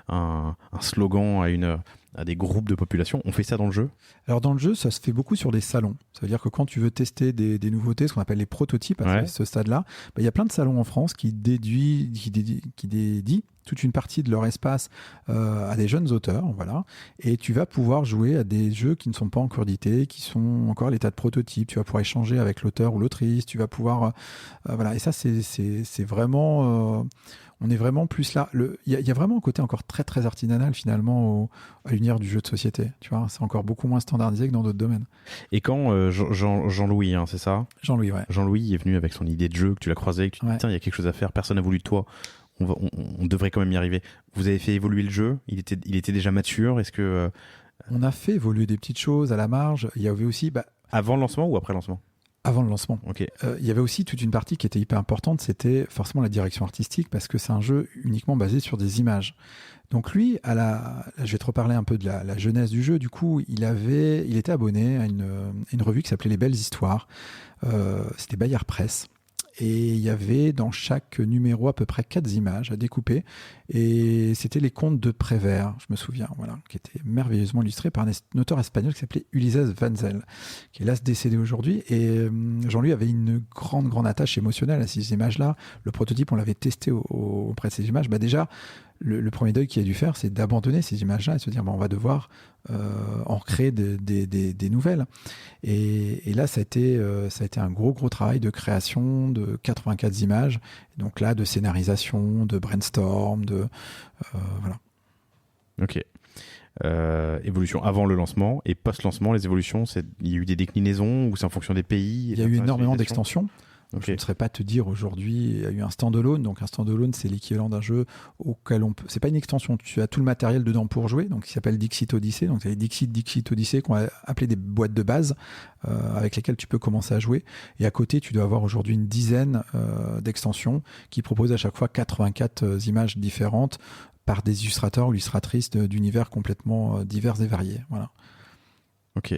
un slogan à des groupes de population. On fait ça dans le jeu? Alors dans le jeu, ça se fait beaucoup sur des salons. Ça veut dire que quand tu veux tester des nouveautés, ce qu'on appelle les prototypes à ce stade-là, il y a plein de salons en France qui dédient toute une partie de leur espace à des jeunes auteurs, voilà. Et tu vas pouvoir jouer à des jeux qui ne sont pas encore édités, qui sont encore à l'état de prototype. Tu vas pouvoir échanger avec l'auteur ou l'autrice. Tu vas pouvoir, voilà. Et ça, c'est vraiment. On est vraiment plus là. Il y a vraiment un côté encore très très artisanal finalement à l'univers du jeu de société. Tu vois, c'est encore beaucoup moins standardisé que dans d'autres domaines. Et quand Jean-Louis, c'est ça? Jean-Louis, ouais. Jean-Louis est venu avec son idée de jeu, que tu l'as croisé, que tu te dis tiens, il y a quelque chose à faire, personne n'a voulu de toi. On devrait quand même y arriver. Vous avez fait évoluer le jeu? Il était déjà mature? Est-ce que on a fait évoluer des petites choses à la marge. Il y avait aussi avant le lancement ou après le lancement? Avant le lancement. Okay. Il y avait aussi toute une partie qui était hyper importante, c'était forcément la direction artistique, parce que c'est un jeu uniquement basé sur des images. Donc lui, je vais te reparler un peu de la jeunesse du jeu. Du coup, il était abonné à une revue qui s'appelait Les Belles Histoires. C'était Bayard Presse. Et il y avait dans chaque numéro à peu près 4 images à découper. Et c'était les contes de Prévert, je me souviens, voilà, qui étaient merveilleusement illustrés par un auteur espagnol qui s'appelait Ulises Wenzel, qui est hélas décédé aujourd'hui. Et Jean-Louis avait une grande attache émotionnelle à ces images-là. Le prototype, on l'avait testé auprès de ces images. Déjà, le premier deuil qu'il a dû faire, c'est d'abandonner ces images-là et se dire on va devoir en recréer des nouvelles. Et là, ça a été un gros travail de création de 84 images. Donc là, de scénarisation, de brainstorm, voilà. Ok. Évolution avant le lancement et post-lancement, les évolutions, il y a eu des déclinaisons ou c'est en fonction des pays? Il y a eu énormément d'extensions. Okay. Je ne saurais pas te dire aujourd'hui, il y a eu un standalone. Donc un standalone, c'est l'équivalent d'un jeu auquel on peut. C'est pas une extension, tu as tout le matériel dedans pour jouer, donc il s'appelle Dixit Odyssey. Donc c'est les Dixit Odyssey qu'on va appeler des boîtes de base avec lesquelles tu peux commencer à jouer. Et à côté, tu dois avoir aujourd'hui une dizaine d'extensions qui proposent à chaque fois 84 images différentes par des illustrateurs ou illustratrices d'univers complètement divers et variés. Voilà. Ok.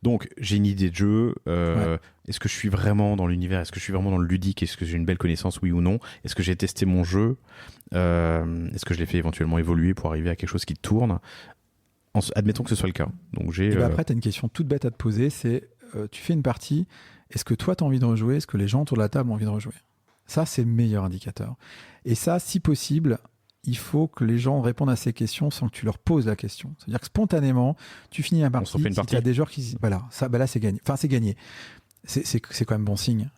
Donc, j'ai une idée de jeu. Est-ce que je suis vraiment dans l'univers? Est-ce que je suis vraiment dans le ludique? Est-ce que j'ai une belle connaissance, oui ou non? Est-ce que j'ai testé mon jeu? Est-ce que je l'ai fait éventuellement évoluer pour arriver à quelque chose qui tourne? Admettons que ce soit le cas. Donc, après, tu as une question toute bête à te poser. C'est, tu fais une partie. Est-ce que toi, tu as envie de rejouer? Est-ce que les gens autour de la table ont envie de rejouer? Ça, c'est le meilleur indicateur. Et ça, si possible, il faut que les gens répondent à ces questions sans que tu leur poses la question. C'est-à-dire que spontanément, tu finis la partie. Si tu as des joueurs qui... Voilà, ça, là, c'est gagné. Enfin, c'est gagné. C'est quand même bon signe.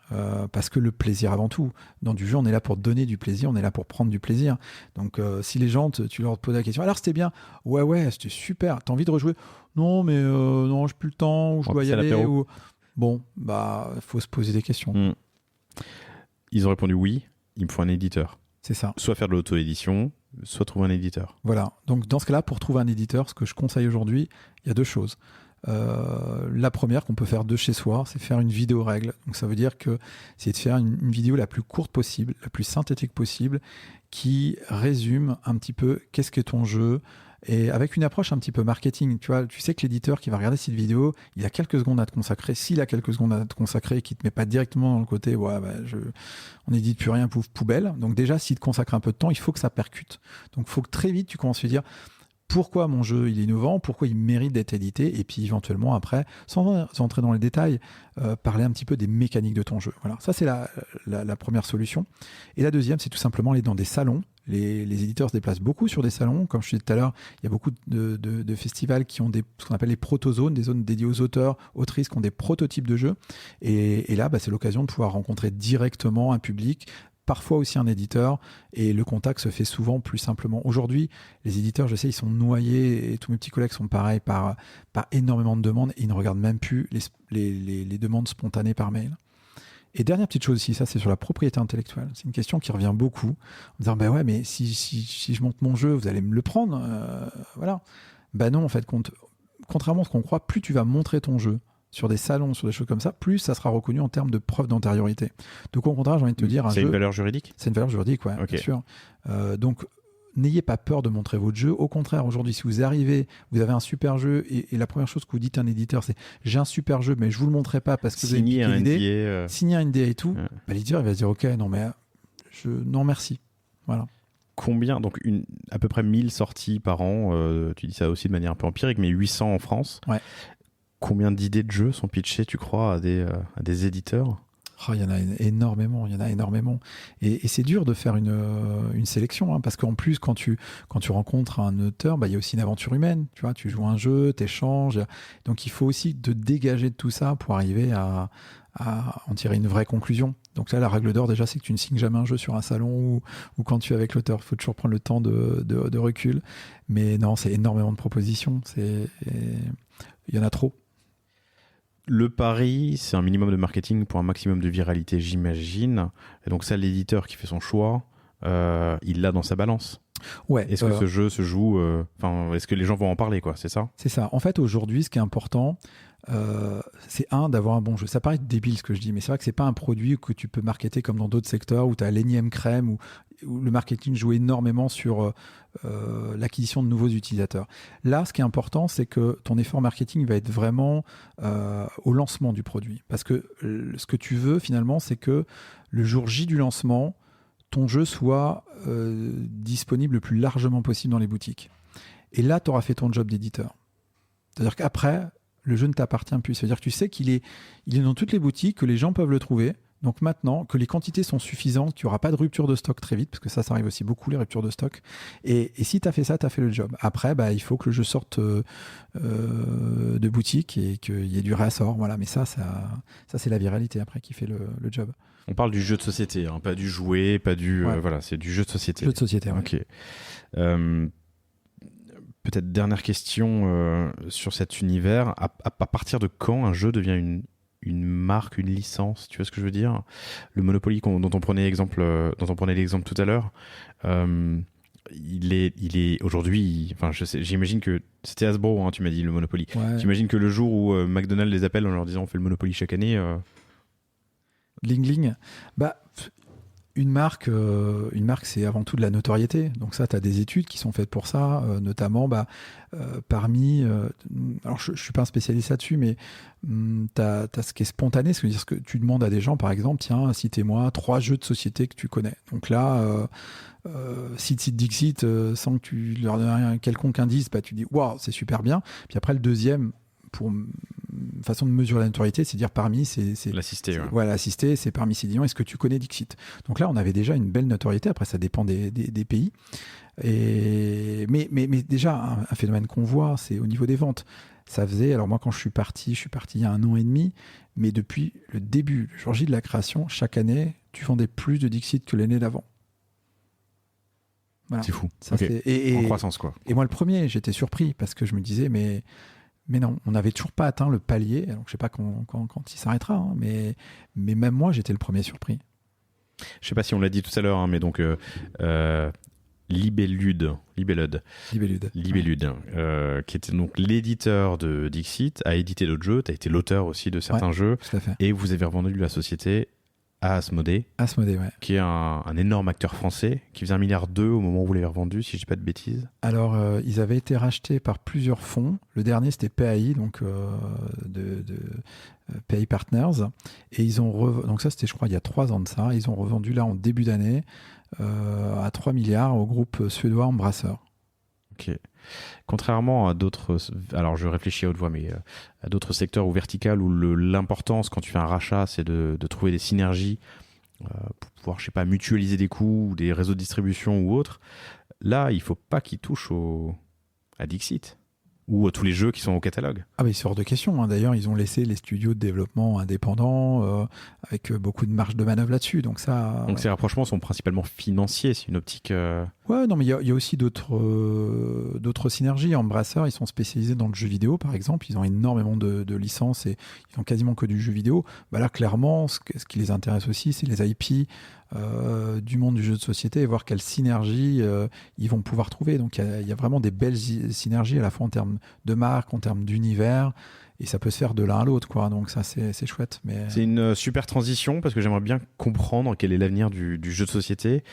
Parce que le plaisir avant tout. Dans du jeu, on est là pour donner du plaisir, on est là pour prendre du plaisir. Donc, si les gens, tu leur poses la question, alors c'était bien? Ouais, c'était super. T'as envie de rejouer? Non, mais non, j'ai plus le temps, ou je dois y aller. Ou... Bon, faut se poser des questions. Ils ont répondu oui, il me faut un éditeur. C'est ça. Soit faire de l'auto-édition, soit trouver un éditeur. Voilà. Donc, dans ce cas-là, pour trouver un éditeur, ce que je conseille aujourd'hui, il y a 2 choses. La première qu'on peut faire de chez soi, c'est faire une vidéo règle. Donc, ça veut dire que c'est de faire une vidéo la plus courte possible, la plus synthétique possible, qui résume un petit peu qu'est-ce que ton jeu, et avec une approche un petit peu marketing. Tu vois, tu sais que l'éditeur qui va regarder cette vidéo, il a quelques secondes à te consacrer. S'il a quelques secondes à te consacrer et qu'il te met pas directement dans le côté on n'édite plus rien, poubelle. Donc déjà, s'il te consacre un peu de temps, il faut que ça percute. Donc il faut que très vite tu commences à te dire pourquoi mon jeu il est innovant, pourquoi il mérite d'être édité, et puis éventuellement après, sans entrer dans les détails, parler un petit peu des mécaniques de ton jeu. Voilà, ça c'est la première solution. Et la deuxième, c'est tout simplement aller dans des salons. Les éditeurs se déplacent beaucoup sur des salons. Comme je disais tout à l'heure, il y a beaucoup de festivals qui ont ce qu'on appelle les protozones, des zones dédiées aux auteurs, autrices qui ont des prototypes de jeux. Et là, c'est l'occasion de pouvoir rencontrer directement un public, parfois aussi un éditeur, et le contact se fait souvent plus simplement. Aujourd'hui, les éditeurs, je sais, ils sont noyés, et tous mes petits collègues sont pareils, par énormément de demandes, et ils ne regardent même plus les demandes spontanées par mail. Et dernière petite chose aussi, ça c'est sur la propriété intellectuelle. C'est une question qui revient beaucoup, en disant ben ouais, mais si je monte mon jeu, vous allez me le prendre, voilà. Ben non, en fait, contrairement à ce qu'on croit, plus tu vas montrer ton jeu sur des salons, sur des choses comme ça, plus ça sera reconnu en termes de preuve d'antériorité. Donc au contraire, j'ai envie de te dire, c'est une valeur juridique ? C'est une valeur juridique, ouais, okay. Bien sûr. Donc n'ayez pas peur de montrer votre jeu. Au contraire, aujourd'hui, si vous arrivez, vous avez un super jeu, et la première chose que vous dites à un éditeur, c'est j'ai un super jeu, mais je vous le montrerai pas parce que vous avez piqué l'idée. Signer un NDA et tout. Ouais. Bah, l'éditeur, il va se dire ok, non mais non merci. Voilà. Combien, donc à peu près 1000 sorties par an, tu dis ça aussi de manière un peu empirique, mais 800 en France. Ouais. Combien d'idées de jeux sont pitchées, tu crois, à des éditeurs ? Il y en a énormément, et c'est dur de faire une sélection, hein, parce qu'en plus quand tu rencontres un auteur, il y a aussi une aventure humaine, tu vois, tu joues un jeu, t'échanges, donc il faut aussi te dégager de tout ça pour arriver à en tirer une vraie conclusion. Donc là, la règle d'or déjà, c'est que tu ne signes jamais un jeu sur un salon ou quand tu es avec l'auteur, il faut toujours prendre le temps de recul, mais non, c'est énormément de propositions, il y en a trop. Le pari, c'est un minimum de marketing pour un maximum de viralité, j'imagine. Et donc ça, l'éditeur qui fait son choix, il l'a dans sa balance. Ouais. Est-ce que ce jeu se joue... est-ce que les gens vont en parler, quoi ? C'est ça ? C'est ça. En fait, aujourd'hui, ce qui est important, c'est d'avoir un bon jeu. Ça paraît débile ce que je dis, mais c'est vrai que c'est pas un produit que tu peux marketer comme dans d'autres secteurs où tu as l'énième crème, où le marketing joue énormément sur l'acquisition de nouveaux utilisateurs. Là, ce qui est important, c'est que ton effort marketing va être vraiment au lancement du produit. Parce que ce que tu veux, finalement, c'est que le jour J du lancement, ton jeu soit disponible le plus largement possible dans les boutiques. Et là, tu auras fait ton job d'éditeur. C'est-à-dire qu'après, le jeu ne t'appartient plus. C'est-à-dire que tu sais qu'il est dans toutes les boutiques, que les gens peuvent le trouver. Donc maintenant, que les quantités sont suffisantes, qu'il n'y aura pas de rupture de stock très vite, parce que ça arrive aussi beaucoup, les ruptures de stock. Et si tu as fait ça, tu as fait le job. Après, il faut que le jeu sorte de boutique et qu'il y ait du réassort. Voilà. Mais ça c'est la viralité après qui fait le job. On parle du jeu de société, hein, pas du jouet, pas du... Ouais. voilà, c'est du jeu de société. Jeu de société, ouais. Ok. Peut-être dernière question sur cet univers. À partir de quand un jeu devient une marque, une licence, tu vois ce que je veux dire ? Le Monopoly dont on prenait l'exemple tout à l'heure, il est aujourd'hui, j'imagine que c'était Hasbro, hein, tu m'as dit le Monopoly. Ouais. J'imagine que le jour où McDonald's les appelle en leur disant on fait le Monopoly chaque année. Ling. Une marque, c'est avant tout de la notoriété. Donc ça, tu as des études qui sont faites pour ça, notamment parmi... alors, je ne suis pas un spécialiste là-dessus, mais tu as ce qui est spontané, c'est-à-dire que tu demandes à des gens, par exemple, tiens, citez-moi 3 jeux de société que tu connais. Donc là, cite Dixit, sans que tu leur donnes un quelconque indice, tu dis, waouh, c'est super bien. Puis après, le deuxième, pour façon de mesurer la notoriété, c'est dire parmi c'est l'assisté. Ouais. Voilà, l'assisté, c'est parmi ces clients. Est-ce que tu connais Dixit ? Donc là, on avait déjà une belle notoriété. Après, ça dépend des pays. Mais déjà, un phénomène qu'on voit, c'est au niveau des ventes. Ça faisait, alors moi, quand je suis parti il y a 1 an et demi, mais depuis le début, le jour J de la création, chaque année, tu vendais plus de Dixit que l'année d'avant. Voilà. C'est fou. Ça, okay. En croissance, quoi. Et moi, le premier, j'étais surpris parce que je me disais, mais non, on n'avait toujours pas atteint le palier. Alors, je ne sais pas quand il s'arrêtera, hein, mais même moi, j'étais le premier surpris. Je ne sais pas si on l'a dit tout à l'heure, hein, mais donc Libellude, qui était donc l'éditeur de Dixit, a édité d'autres jeux. Tu as été l'auteur aussi de certains jeux. Tout à fait. Et vous avez revendu la société à Asmodée, qui est un énorme acteur français, qui faisait 1,2 milliard au moment où vous l'avez revendu, si je ne dis pas de bêtises. Alors, ils avaient été rachetés par plusieurs fonds. Le dernier, c'était PAI, donc de PAI Partners. Et ils ont donc ça, c'était, je crois, il y a 3 ans de ça. Ils ont revendu là en début d'année à 3 milliards au groupe suédois Embracer. Ok. Contrairement à d'autres, alors je réfléchis à haute voix, mais à d'autres secteurs ou verticales où l'importance quand tu fais un rachat, c'est de trouver des synergies pour pouvoir, je sais pas, mutualiser des coûts ou des réseaux de distribution ou autres. Là, il faut pas qu'ils touchent à Dixit. ou tous les jeux qui sont au catalogue. Ah bah, c'est hors de question. D'ailleurs, ils ont laissé les studios de développement indépendants avec beaucoup de marge de manœuvre là-dessus. Donc ces rapprochements sont principalement financiers, c'est une optique... Ouais, non, mais il y a aussi d'autres synergies. Embracer, ils sont spécialisés dans le jeu vidéo, par exemple. Ils ont énormément de licences et ils ont quasiment que du jeu vidéo. Bah là, clairement, ce qui les intéresse aussi, c'est les IP du monde du jeu de société et voir quelle synergie ils vont pouvoir trouver. Donc, il y a vraiment des belles synergies à la fois en termes de marque, en termes d'univers. Et ça peut se faire de l'un à l'autre, quoi. Donc ça, c'est chouette. Mais... C'est une super transition parce que j'aimerais bien comprendre quel est l'avenir du jeu de société.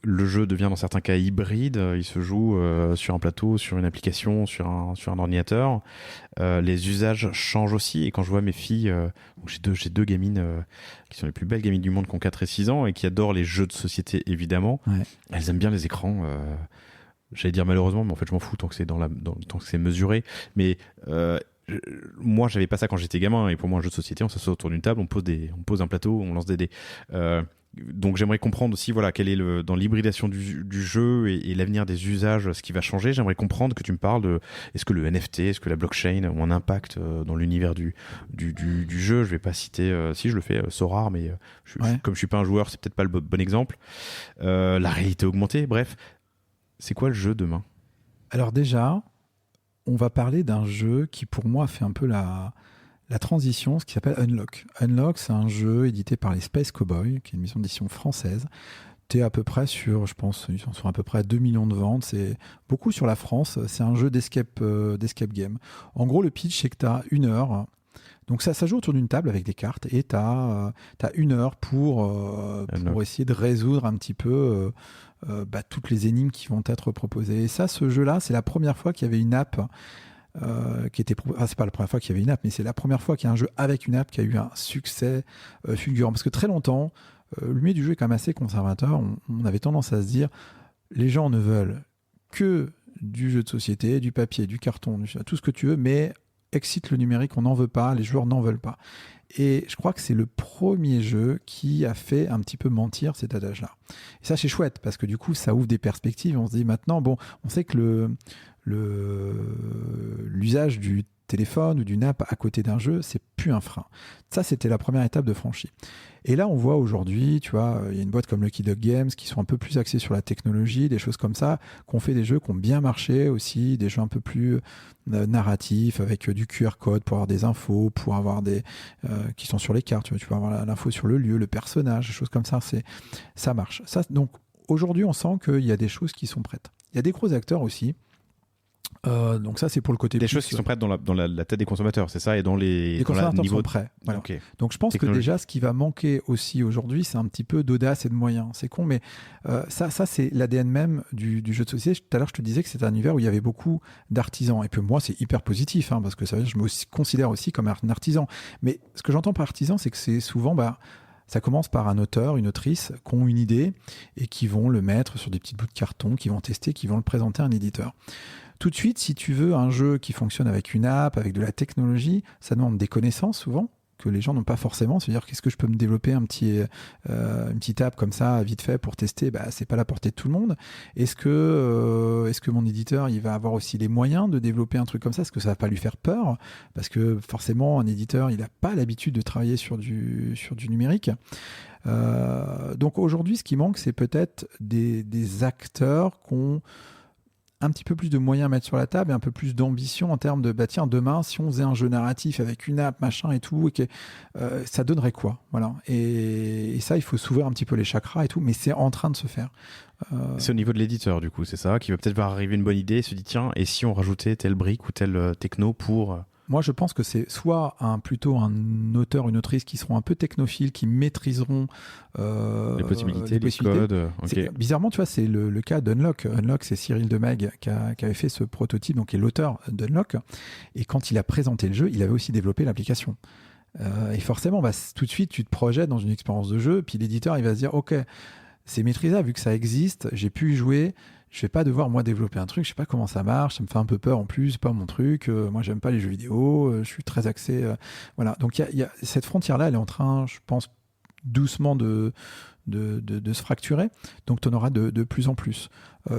Le jeu devient dans certains cas hybride. Il se joue sur un plateau, sur une application, sur un ordinateur. Les usages changent aussi. Et quand je vois mes filles, j'ai deux gamines qui sont les plus belles gamines du monde, qui ont 4 et 6 ans et qui adorent les jeux de société, évidemment. Ouais. Elles aiment bien les écrans. J'allais dire malheureusement, mais en fait, je m'en fous tant que c'est mesuré. Mais moi, j'avais pas ça quand j'étais gamin. Et pour moi, un jeu de société, on s'assoit autour d'une table, on pose un plateau, on lance des dés. Donc j'aimerais comprendre aussi quel est dans l'hybridation du jeu et l'avenir des usages, ce qui va changer. J'aimerais comprendre que tu me parles de est-ce que le NFT, est-ce que la blockchain ont un impact dans l'univers du jeu. Je vais pas citer, si je le fais, Sora, mais comme je suis pas un joueur, c'est peut-être pas le bon exemple. La réalité augmentée, bref. C'est quoi le jeu demain ? Alors déjà, on va parler d'un jeu qui pour moi fait un peu la transition, ce qui s'appelle Unlock. Unlock, c'est un jeu édité par les Space Cowboys, qui est une maison d'édition française. T'es à peu près sur, je pense, ils sont à peu près à 2 millions de ventes. C'est beaucoup sur la France. C'est un jeu d'escape game. En gros, le pitch, c'est que tu as 1 heure. Donc ça joue autour d'une table avec des cartes et tu as 1 heure pour essayer de résoudre un petit peu toutes les énigmes qui vont être proposées. Et ça, ce jeu-là, c'est la première fois qu'il y avait une app c'est pas la première fois qu'il y avait une app, mais c'est la première fois qu'il y a un jeu avec une app qui a eu un succès fulgurant. Parce que très longtemps, le milieu du jeu est quand même assez conservateur. On avait tendance à se dire, les gens ne veulent que du jeu de société, du papier, du carton, tout ce que tu veux, mais excite le numérique, on n'en veut pas, les joueurs n'en veulent pas. Et je crois que c'est le premier jeu qui a fait un petit peu mentir cet adage-là. Et ça, c'est chouette, parce que du coup, ça ouvre des perspectives. On se dit maintenant, on sait que l'usage du téléphone ou d'une app à côté d'un jeu, c'est plus un frein. Ça, c'était la première étape de franchie. Et là, on voit aujourd'hui, tu vois, il y a une boîte comme Lucky Duck Games qui sont un peu plus axés sur la technologie, des choses comme ça, qui ont fait des jeux qui ont bien marché aussi, des jeux un peu plus narratifs, avec du QR code pour avoir des infos, pour avoir qui sont sur les cartes, tu peux avoir l'info sur le lieu, le personnage, des choses comme ça, ça marche. Ça, donc, aujourd'hui, on sent qu'il y a des choses qui sont prêtes. Il y a des gros acteurs aussi. Donc ça, c'est pour le côté des choses qui sont prêtes dans la tête des consommateurs, c'est ça, et dans les consommateurs sont prêts. Voilà. Okay. Donc je pense que déjà, ce qui va manquer aussi aujourd'hui, c'est un petit peu d'audace et de moyens. C'est con, mais ça c'est l'ADN même du jeu de société. Tout à l'heure, je te disais que c'était un univers où il y avait beaucoup d'artisans. Et puis moi, c'est hyper positif, parce que ça veut dire que je me considère aussi comme un artisan. Mais ce que j'entends par artisan, c'est que c'est souvent... ça commence par un auteur, une autrice qui ont une idée et qui vont le mettre sur des petits bouts de carton, qui vont tester, qui vont le présenter à un éditeur. Tout de suite, si tu veux un jeu qui fonctionne avec une app, avec de la technologie, ça demande des connaissances souvent que les gens n'ont pas forcément. C'est-à-dire, qu'est-ce que je peux me développer une petite app comme ça, vite fait, pour tester ? C'est pas la portée de tout le monde. Est-ce que mon éditeur, il va avoir aussi les moyens de développer un truc comme ça ? Est-ce que ça va pas lui faire peur ? Parce que forcément, un éditeur, il n'a pas l'habitude de travailler sur du numérique. Donc aujourd'hui, ce qui manque, c'est peut-être des acteurs qui ont un petit peu plus de moyens à mettre sur la table et un peu plus d'ambition en termes de tiens, demain, si on faisait un jeu narratif avec une app, machin et tout, ça donnerait quoi ? Voilà. Et ça, il faut s'ouvrir un petit peu les chakras et tout, mais c'est en train de se faire. C'est au niveau de l'éditeur, du coup, c'est ça, qui va peut-être voir arriver une bonne idée et se dit tiens, et si on rajoutait telle brique ou telle techno pour. Moi, je pense que c'est soit plutôt un auteur, une autrice qui seront un peu technophiles, qui maîtriseront les possibilités, les codes. Okay. Bizarrement, tu vois, c'est le cas d'Unlock. Unlock, c'est Cyril Demeg qui avait fait ce prototype, donc qui est l'auteur d'Unlock. Et quand il a présenté le jeu, il avait aussi développé l'application. Et forcément, tout de suite, tu te projettes dans une expérience de jeu, puis l'éditeur, il va se dire, OK, c'est maîtrisable, vu que ça existe, j'ai pu y jouer. Je vais pas devoir moi développer un truc, je sais pas comment ça marche, ça me fait un peu peur en plus, c'est pas mon truc. Moi j'aime pas les jeux vidéo, je suis très axé. Voilà. Donc il y a cette frontière là, elle est en train, je pense, doucement de de se fracturer. Donc, tu en auras de plus en plus.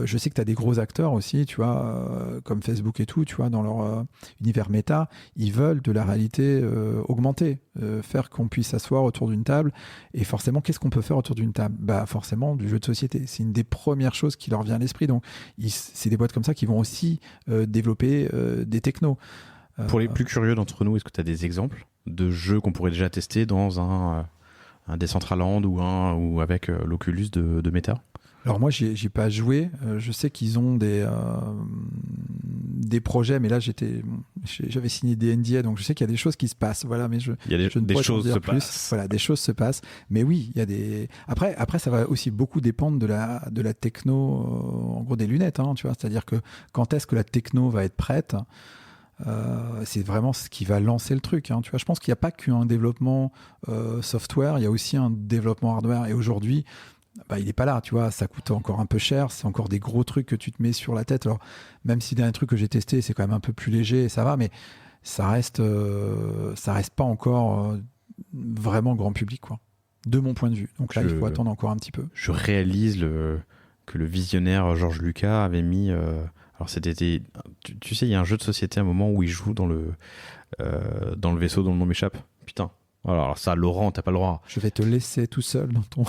Je sais que tu as des gros acteurs aussi, tu vois, comme Facebook et tout, tu vois, dans leur univers méta, ils veulent de la réalité augmentée, faire qu'on puisse s'asseoir autour d'une table. Et forcément, qu'est-ce qu'on peut faire autour d'une table? Bah, forcément, du jeu de société. C'est une des premières choses qui leur vient à l'esprit. Donc, c'est des boîtes comme ça qui vont aussi développer des technos. Pour les plus curieux d'entre nous, est-ce que tu as des exemples de jeux qu'on pourrait déjà tester dans un Decentraland ou avec l'Oculus de Meta? Alors moi, j'ai pas joué. Je sais qu'ils ont des projets, mais là j'avais signé des NDA, donc je sais qu'il y a des choses qui se passent. Voilà, mais je ne pourrais pas en dire plus. Voilà, des choses se passent. Mais oui, il y a des. Après, ça va aussi beaucoup dépendre de la techno, en gros des lunettes, hein, tu vois. C'est-à-dire que quand est-ce que la techno va être prête? C'est vraiment ce qui va lancer le truc, hein. Tu vois, je pense qu'il n'y a pas qu'un développement software, il y a aussi un développement hardware. Et aujourd'hui, bah, il n'est pas là, tu vois, ça coûte encore un peu cher, c'est encore des gros trucs que tu te mets sur la tête. Alors, même si un truc que j'ai testé, c'est quand même un peu plus léger et ça va, mais ça reste pas encore vraiment grand public, quoi, de mon point de vue. Donc là, il faut attendre encore un petit peu. Je réalise que le visionnaire George Lucas avait mis... alors c'était, tu sais, il y a un jeu de société à un moment où il joue dans le vaisseau dont le nom m'échappe. Putain. Alors ça, Laurent, t'as pas le droit. Je vais te laisser tout seul dans ton...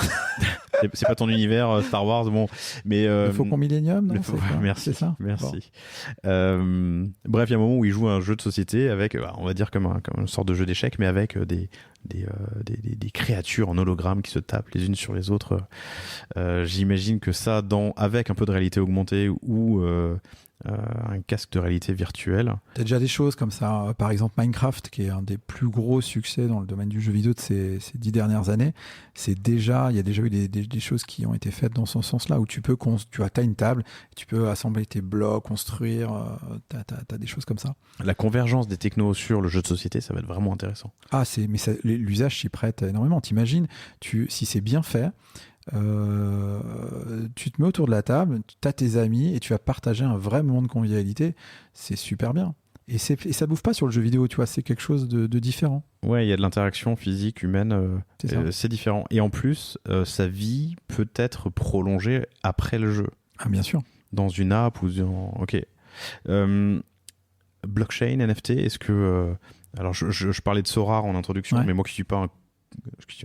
c'est pas ton univers Star Wars, bon. Mais le Faucon Millennium, non, merci, c'est ça. Merci. Bon. Bref, il y a un moment où il joue à un jeu de société avec, on va dire comme une sorte de jeu d'échecs, mais avec des créatures en hologramme qui se tapent les unes sur les autres. J'imagine que ça, avec un peu de réalité augmentée ou un casque de réalité virtuelle. T'as déjà des choses comme ça, par exemple Minecraft, qui est un des plus gros succès dans le domaine du jeu vidéo de ces 10 dernières années. Il y a déjà eu des choses qui ont été faites dans ce sens-là, où tu as une table, tu peux assembler tes blocs, construire, t'as des choses comme ça. La convergence des technos sur le jeu de société, ça va être vraiment intéressant. L'usage s'y prête énormément. T'imagines, si c'est bien fait, tu te mets autour de la table, tu as tes amis et tu vas partager un vrai moment de convivialité. C'est super bien. Et ça bouffe pas sur le jeu vidéo, tu vois, c'est quelque chose de différent. Ouais, il y a de l'interaction physique, humaine, c'est différent. Et en plus, sa vie peut être prolongée après le jeu. Ah, bien sûr. Dans une app ou Ok. Blockchain, NFT, est-ce que... alors, je parlais de Sora en introduction, mais moi qui suis pas un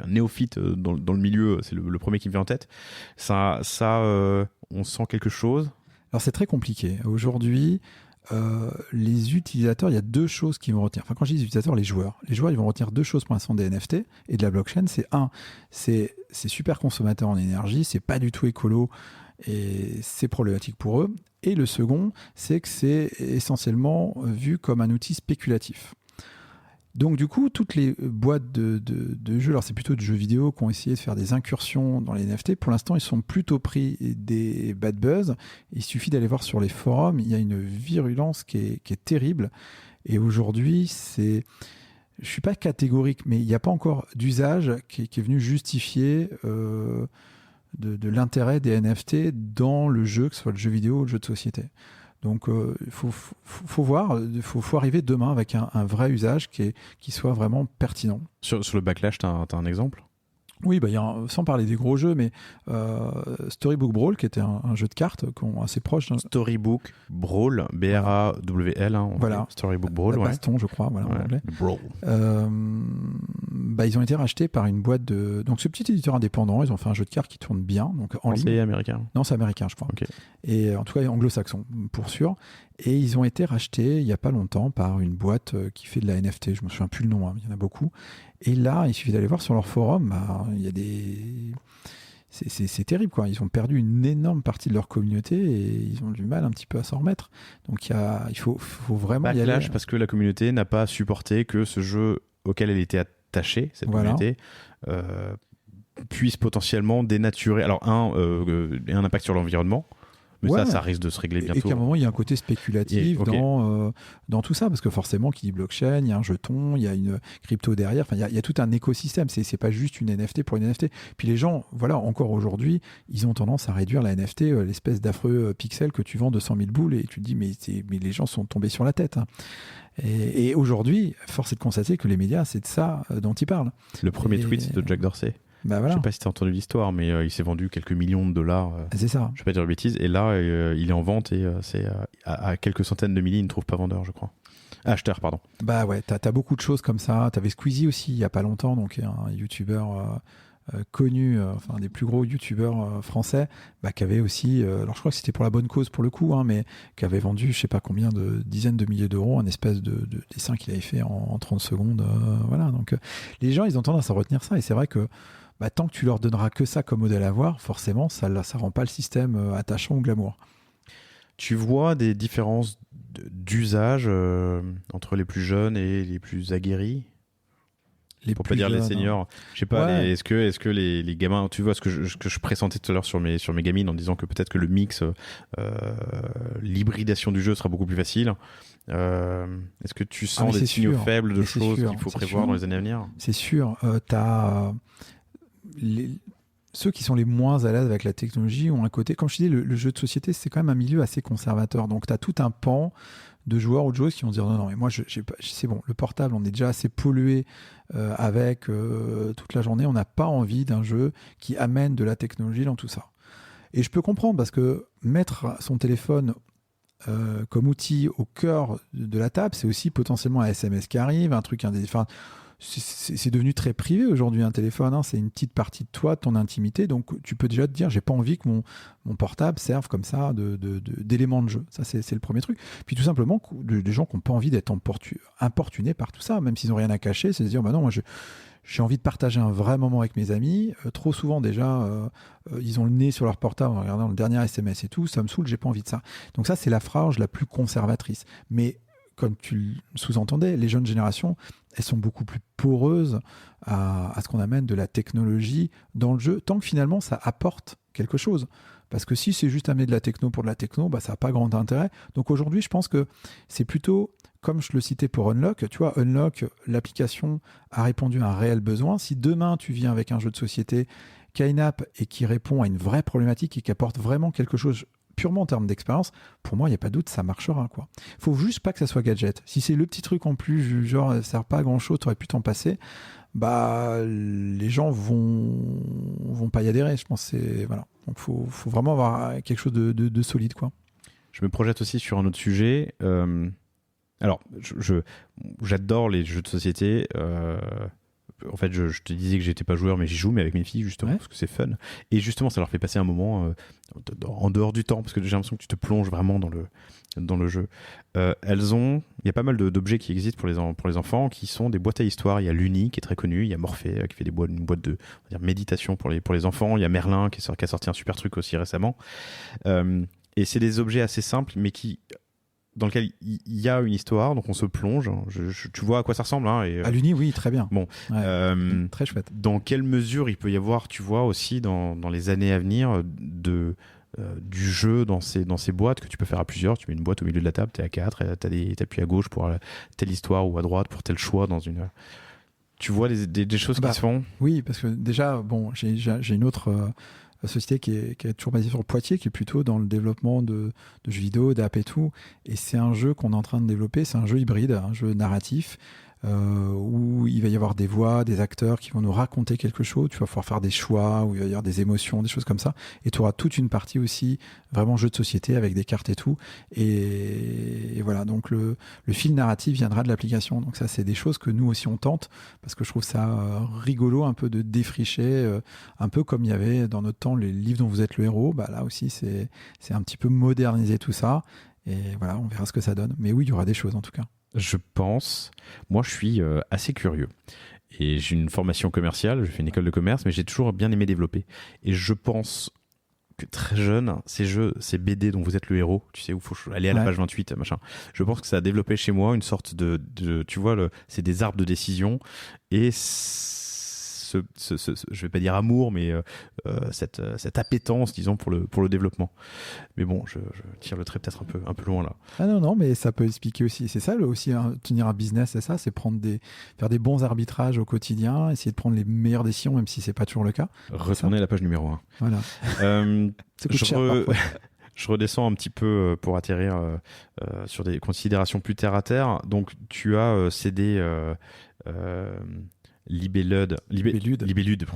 néophyte dans le milieu, c'est le premier qui me vient en tête. Ça on sent quelque chose. Alors, c'est très compliqué. Aujourd'hui... les utilisateurs, il y a deux choses qui vont retenir. Enfin, quand je dis les utilisateurs, les joueurs, ils vont retenir deux choses pour l'instant des NFT et de la blockchain. C'est super consommateur en énergie, c'est pas du tout écolo et c'est problématique pour eux. Et le second, c'est que c'est essentiellement vu comme un outil spéculatif. Donc du coup, toutes les boîtes de jeux, alors c'est plutôt de jeux vidéo qui ont essayé de faire des incursions dans les NFT, pour l'instant ils sont plutôt pris des bad buzz. Il suffit d'aller voir sur les forums, il y a une virulence qui est terrible. Et aujourd'hui, je suis pas catégorique, mais il n'y a pas encore d'usage qui est venu justifier de l'intérêt des NFT dans le jeu, que ce soit le jeu vidéo ou le jeu de société. Donc, il faut voir, il faut arriver demain avec un vrai usage qui soit vraiment pertinent. Sur le backlash, tu as un exemple ? Oui, sans parler des gros jeux, mais Storybook Brawl, qui était un jeu de cartes assez proche. Storybook Brawl, B-R-A-W-L. Voilà. Storybook Brawl, baston, je crois, voilà, en anglais. Brawl. Ils ont été rachetés par une boîte de... Donc, ce petit éditeur indépendant, ils ont fait un jeu de cartes qui tourne bien, donc en ligne. C'est américain ? Non, c'est américain, je crois. Okay. Et en tout cas, anglo-saxon, pour sûr. Et ils ont été rachetés il n'y a pas longtemps par une boîte qui fait de la NFT. Je ne me souviens plus le nom, il y en a beaucoup. Et là, il suffit d'aller voir sur leur forum, il y a des... C'est terrible, quoi. Ils ont perdu une énorme partie de leur communauté et ils ont du mal un petit peu à s'en remettre. Donc il faut vraiment y aller. Backlash parce que la communauté n'a pas supporté que ce jeu auquel elle était attachée, cette communauté, puisse potentiellement dénaturer. Alors un impact sur l'environnement. Mais ça risque de se régler bientôt. Et qu'à un moment, il y a un côté spéculatif dans tout ça, parce que forcément, qui dit blockchain, il y a un jeton, il y a une crypto derrière, il y a tout un écosystème, c'est pas juste une NFT pour une NFT. Puis les gens, encore aujourd'hui, ils ont tendance à réduire la NFT, l'espèce d'affreux pixel que tu vends 200 000 boules, et tu te dis, mais les gens sont tombés sur la tête. Hein. Et aujourd'hui, force est de constater que les médias, c'est de ça dont ils parlent. Le premier tweet de Jack Dorsey. Bah Je voilà. sais pas si tu as entendu l'histoire, mais il s'est vendu quelques millions de dollars. C'est ça. Je vais pas dire de bêtises. Et là, il est en vente et c'est à quelques centaines de milliers, il ne trouve pas vendeur, je crois. Acheteur, pardon. Bah ouais, t'as beaucoup de choses comme ça. T'avais Squeezie aussi il y a pas longtemps, donc un youtubeur connu, enfin un des plus gros youtubeurs français, bah, qui avait aussi, alors je crois que c'était pour la bonne cause pour le coup, hein, mais qui avait vendu je sais pas combien de dizaines de milliers d'euros, un espèce de dessin qu'il avait fait en 30 secondes. Voilà, donc les gens ils ont tendance à retenir ça, et c'est vrai que bah, tant que tu leur donneras que ça comme modèle à voir, forcément ça rend pas le système attachant ou glamour. Tu vois des différences d'usage entre les plus jeunes et les plus aguerris? Les Pour pas plus dire les jeunes, hein. seniors, je sais pas, Ouais. est-ce que les gamins, tu vois ce que je pressentais tout à l'heure sur mes gamines en disant que peut-être que le mix, l'hybridation du jeu sera beaucoup plus facile. Est-ce que tu sens mais des c'est signaux sûr. faibles de Mais c'est choses sûr, qu'il faut c'est prévoir sûr. dans les années à venir? C'est sûr, t'as ceux qui sont les moins à l'aise avec la technologie ont un côté, comme je te dis, le jeu de société, c'est quand même un milieu assez conservateur. Donc, tu as tout un pan de joueurs ou de joueuses qui vont dire non, non, mais moi, c'est bon, le portable, on est déjà assez pollué avec toute la journée. On n'a pas envie d'un jeu qui amène de la technologie dans tout ça. Et je peux comprendre parce que mettre son téléphone comme outil au cœur de la table, c'est aussi potentiellement un SMS qui arrive, un truc enfin, c'est devenu très privé aujourd'hui un téléphone, hein. C'est une petite partie de toi, de ton intimité, donc tu peux déjà te dire j'ai pas envie que mon portable serve comme ça d'élément de jeu. Ça c'est le premier truc. Puis tout simplement des gens qui n'ont pas envie d'être importunés par tout ça, même s'ils n'ont rien à cacher, c'est de se dire bah non, moi j'ai envie de partager un vrai moment avec mes amis. Trop souvent déjà, ils ont le nez sur leur portable en regardant le dernier SMS et tout. Ça me saoule, j'ai pas envie de ça. Donc ça, c'est la frange la plus conservatrice. Mais comme tu le sous-entendais, les jeunes générations, elles sont beaucoup plus poreuses à ce qu'on amène de la technologie dans le jeu, tant que finalement ça apporte quelque chose. Parce que si c'est juste amener de la techno pour de la techno, bah, ça n'a pas grand intérêt. Donc aujourd'hui, je pense que c'est plutôt, comme je le citais pour Unlock, tu vois, Unlock, l'application a répondu à un réel besoin. Si demain tu viens avec un jeu de société qui a une app et qui répond à une vraie problématique et qui apporte vraiment quelque chose purement en termes d'expérience, pour moi, il n'y a pas de doute, ça marchera, quoi. Faut juste pas que ça soit gadget. Si c'est le petit truc en plus, genre, ça sert pas à grand chose, tu aurais pu t'en passer, bah, les gens vont pas y adhérer. Je pense que c'est, voilà. Donc, faut vraiment avoir quelque chose de solide, quoi. Je me projette aussi sur un autre sujet. Alors, j'adore les jeux de société. En fait, je te disais que j'étais pas joueur, mais j'y joue, mais avec mes filles, justement, Ouais. parce que c'est fun. Et justement, ça leur fait passer un moment en dehors du temps, parce que j'ai l'impression que tu te plonges vraiment dans le jeu. Il y a pas mal d'objets qui existent pour les enfants, qui sont des boîtes à histoire. Il y a l'Uni, qui est très connu. Il y a Morphée, qui fait une boîte de, on va dire, méditation pour les enfants. Il y a Merlin, qui a sorti un super truc aussi récemment. Et c'est des objets assez simples, mais dans lequel il y a une histoire, donc on se plonge. Tu vois à quoi ça ressemble, hein, À l'Uni, oui, très bien. Bon, Ouais, très chouette. dans quelle mesure il peut y avoir, tu vois, aussi dans les années à venir, du jeu dans ces boîtes que tu peux faire à plusieurs. Tu mets une boîte au milieu de la table, t'es à 4, t'appuies à gauche pour telle histoire ou à droite pour tel choix dans une. Tu vois des choses qui se font. Oui, parce que déjà, bon, j'ai une autre société qui est toujours basée sur Poitiers, qui est plutôt dans le développement de jeux vidéo, d'app et tout. Et c'est un jeu qu'on est en train de développer, c'est un jeu hybride, un jeu narratif, où il va y avoir des voix, des acteurs qui vont nous raconter quelque chose. Tu vas pouvoir faire des choix, où il va y avoir des émotions, des choses comme ça. Et tu auras toute une partie aussi, vraiment jeu de société, avec des cartes et tout. Et voilà, donc le fil narratif viendra de l'application. Donc ça, c'est des choses que nous aussi on tente, parce que je trouve ça rigolo un peu de défricher, un peu comme il y avait dans notre temps les livres dont vous êtes le héros. Bah, là aussi, c'est un petit peu moderniser tout ça. Et voilà, on verra ce que ça donne. Mais oui, il y aura des choses en tout cas. Je pense. Moi, je suis assez curieux. Et j'ai une formation commerciale, j'ai fait une école de commerce, mais j'ai toujours bien aimé développer. Et je pense que très jeune, ces BD dont vous êtes le héros, tu sais, où il faut aller à la page 28, machin. Je pense que ça a développé chez moi une sorte de tu vois, c'est des arbres de décision. Et je vais pas dire amour, mais cette appétence, disons, pour le développement. Mais bon, je tire le trait peut-être un peu loin là. Ah non, mais ça peut expliquer aussi. C'est ça aussi, hein, tenir un business, c'est ça, c'est faire des bons arbitrages au quotidien, essayer de prendre les meilleures décisions, même si c'est pas toujours le cas. Retourner à la page numéro 1. Voilà. Ça coûte cher parfois. Je redescends un petit peu pour atterrir sur des considérations plus terre à terre. Donc, tu as cédé Libellude.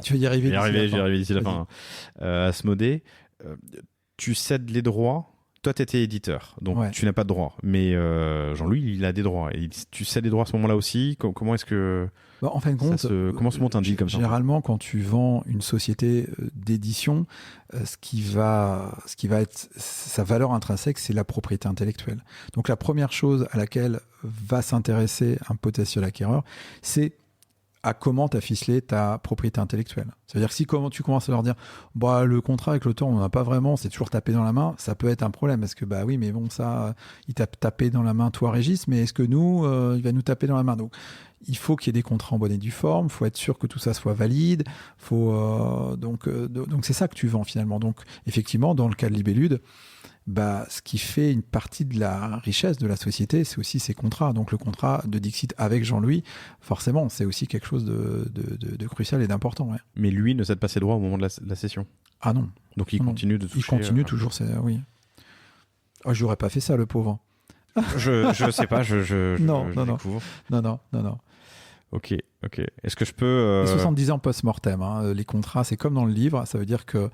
Tu vas y arriver. J'y arrive d'ici la fin. Asmodée, tu cèdes les droits. Toi, tu étais éditeur, donc tu n'as pas de droits. Mais Jean-Louis, il a des droits. Et tu cèdes les droits à ce moment-là aussi. Comment est-ce que en fin de compte, comment se monte un deal comme ça? Généralement, quand tu vends une société d'édition, ce qui va être sa valeur intrinsèque, c'est la propriété intellectuelle. Donc la première chose à laquelle va s'intéresser un potentiel acquéreur, c'est à comment tu as ficelé ta propriété intellectuelle. C'est-à-dire que si tu commences à leur dire le contrat avec l'auteur, on n'en a pas vraiment, c'est toujours tapé dans la main, ça peut être un problème. Parce que oui, mais bon, ça, il t'a tapé dans la main, toi, Régis, mais est-ce que nous, il va nous taper dans la main? Donc, il faut qu'il y ait des contrats en bonne et due forme, il faut être sûr que tout ça soit valide. Donc, c'est ça que tu vends finalement. Donc, effectivement, dans le cas de Libellude, ce qui fait une partie de la richesse de la société, c'est aussi ses contrats. Donc le contrat de Dixit avec Jean-Louis, forcément, c'est aussi quelque chose de crucial et d'important. Ouais. Mais lui ne cède pas ses droits au moment de la cession. Ah non. Donc il continue de toucher. Il continue toujours, oui. Oh, j'aurais pas fait ça, le pauvre. Je sais pas, je découvre. Non. Ok. Est-ce que je peux... 70 ans post-mortem. Les contrats, c'est comme dans le livre. Ça veut dire que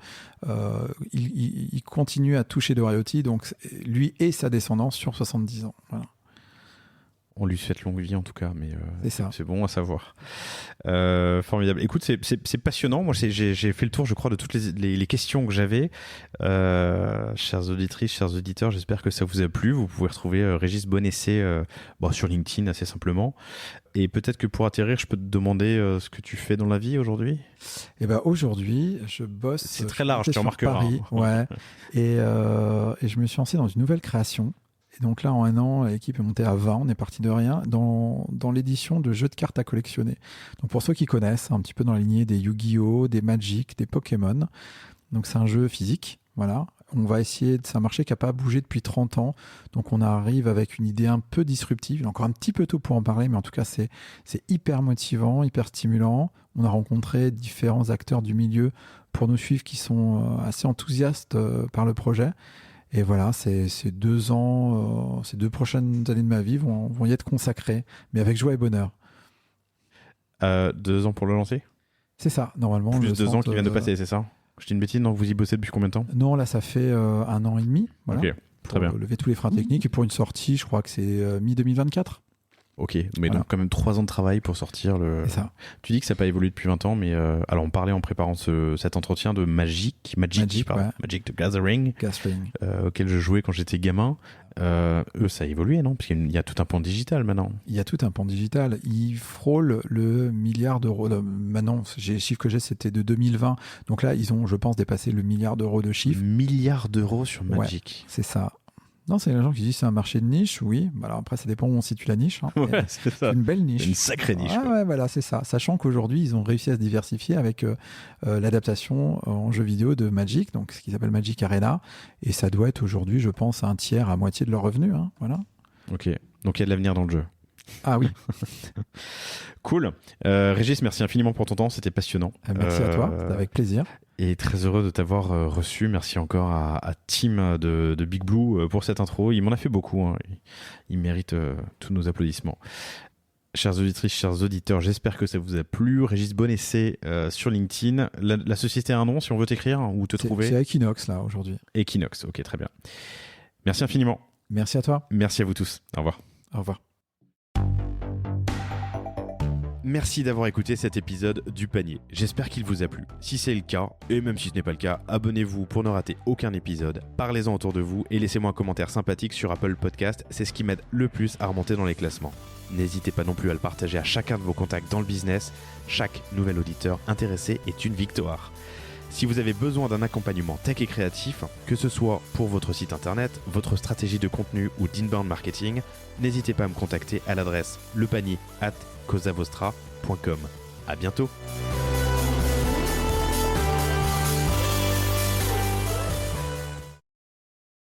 il continue à toucher de royalties, donc lui et sa descendance sur 70 ans. Voilà. On lui souhaite longue vie en tout cas, mais c'est bon à savoir. Formidable. Écoute, c'est passionnant. Moi, j'ai fait le tour, je crois, de toutes les questions que j'avais. Chères auditrices, chers auditeurs, j'espère que ça vous a plu. Vous pouvez retrouver Régis Bonessé sur LinkedIn assez simplement. Et peut-être que pour atterrir, je peux te demander ce que tu fais dans la vie aujourd'hui. Aujourd'hui, je bosse. C'est très large, tu remarqueras. Paris, ouais. Et je me suis lancé dans une nouvelle création. Et donc là, en 1 an, l'équipe est montée à 20, on est parti de rien, dans l'édition de jeux de cartes à collectionner. Donc pour ceux qui connaissent, un petit peu dans la lignée des Yu-Gi-Oh!, des Magic, des Pokémon. Donc c'est un jeu physique, voilà. On va essayer, c'est un marché qui n'a pas bougé depuis 30 ans, donc on arrive avec une idée un peu disruptive. Il est encore un petit peu tôt pour en parler, mais en tout cas c'est hyper motivant, hyper stimulant. On a rencontré différents acteurs du milieu pour nous suivre qui sont assez enthousiastes par le projet. Et voilà, ces 2 ans, ces 2 prochaines années de ma vie vont y être consacrées, mais avec joie et bonheur. 2 ans pour le lancer ? C'est ça, normalement. Plus 2 ans qui viennent de passer, c'est ça ? Je dis une bêtise, non ? Vous y bossez depuis combien de temps ? Non, là, ça fait 1 an et demi. Voilà, ok, très bien. Pour lever tous les freins techniques et pour une sortie, je crois que c'est mi-2024. Ok, mais donc quand même 3 ans de travail pour sortir le... C'est ça. Tu dis que ça n'a pas évolué depuis 20 ans, mais alors on parlait en préparant cet entretien de Magic the Gathering. Auquel je jouais quand j'étais gamin. Eux, ça a évolué, non ? Parce qu'il y a tout un pan digital maintenant. Il y a tout un pan digital. Ils frôlent le milliard d'euros. Maintenant, les chiffres que j'ai, c'était de 2020. Donc là, ils ont, je pense, dépassé le milliard d'euros de chiffres. Milliard d'euros sur Magic. Ouais, c'est ça. Non, c'est les gens qui disent que c'est un marché de niche, oui. Alors après, ça dépend où on situe la niche. Ouais, c'est ça. C'est une belle niche. Une sacrée niche. Ouais, voilà, c'est ça. Sachant qu'aujourd'hui, ils ont réussi à se diversifier avec l'adaptation en jeu vidéo de Magic, donc ce qu'ils appellent Magic Arena. Et ça doit être aujourd'hui, je pense, un tiers à moitié de leurs revenus. Voilà. Ok, donc il y a de l'avenir dans le jeu. Ah oui. Cool. Régis, merci infiniment pour ton temps, c'était passionnant. Merci à toi, c'était avec plaisir. Et très heureux de t'avoir reçu. Merci encore à Tim de Big Blue pour cette intro. Il m'en a fait beaucoup. Il mérite tous nos applaudissements. Chères auditrices, chers auditeurs, j'espère que ça vous a plu. Régis Bonessé sur LinkedIn. La société a un nom si on veut t'écrire ou te trouver ? C'est Equinox là aujourd'hui. Equinox, ok, très bien. Merci infiniment. Merci à toi. Merci à vous tous. Au revoir. Au revoir. Merci d'avoir écouté cet épisode du panier. J'espère qu'il vous a plu. Si c'est le cas, et même si ce n'est pas le cas, abonnez-vous pour ne rater aucun épisode, parlez-en autour de vous et laissez-moi un commentaire sympathique sur Apple Podcast, c'est ce qui m'aide le plus à remonter dans les classements. N'hésitez pas non plus à le partager à chacun de vos contacts dans le business, chaque nouvel auditeur intéressé est une victoire. Si vous avez besoin d'un accompagnement tech et créatif, que ce soit pour votre site internet, votre stratégie de contenu ou d'inbound marketing, n'hésitez pas à me contacter à l'adresse lepanier@causavostra.com. À bientôt.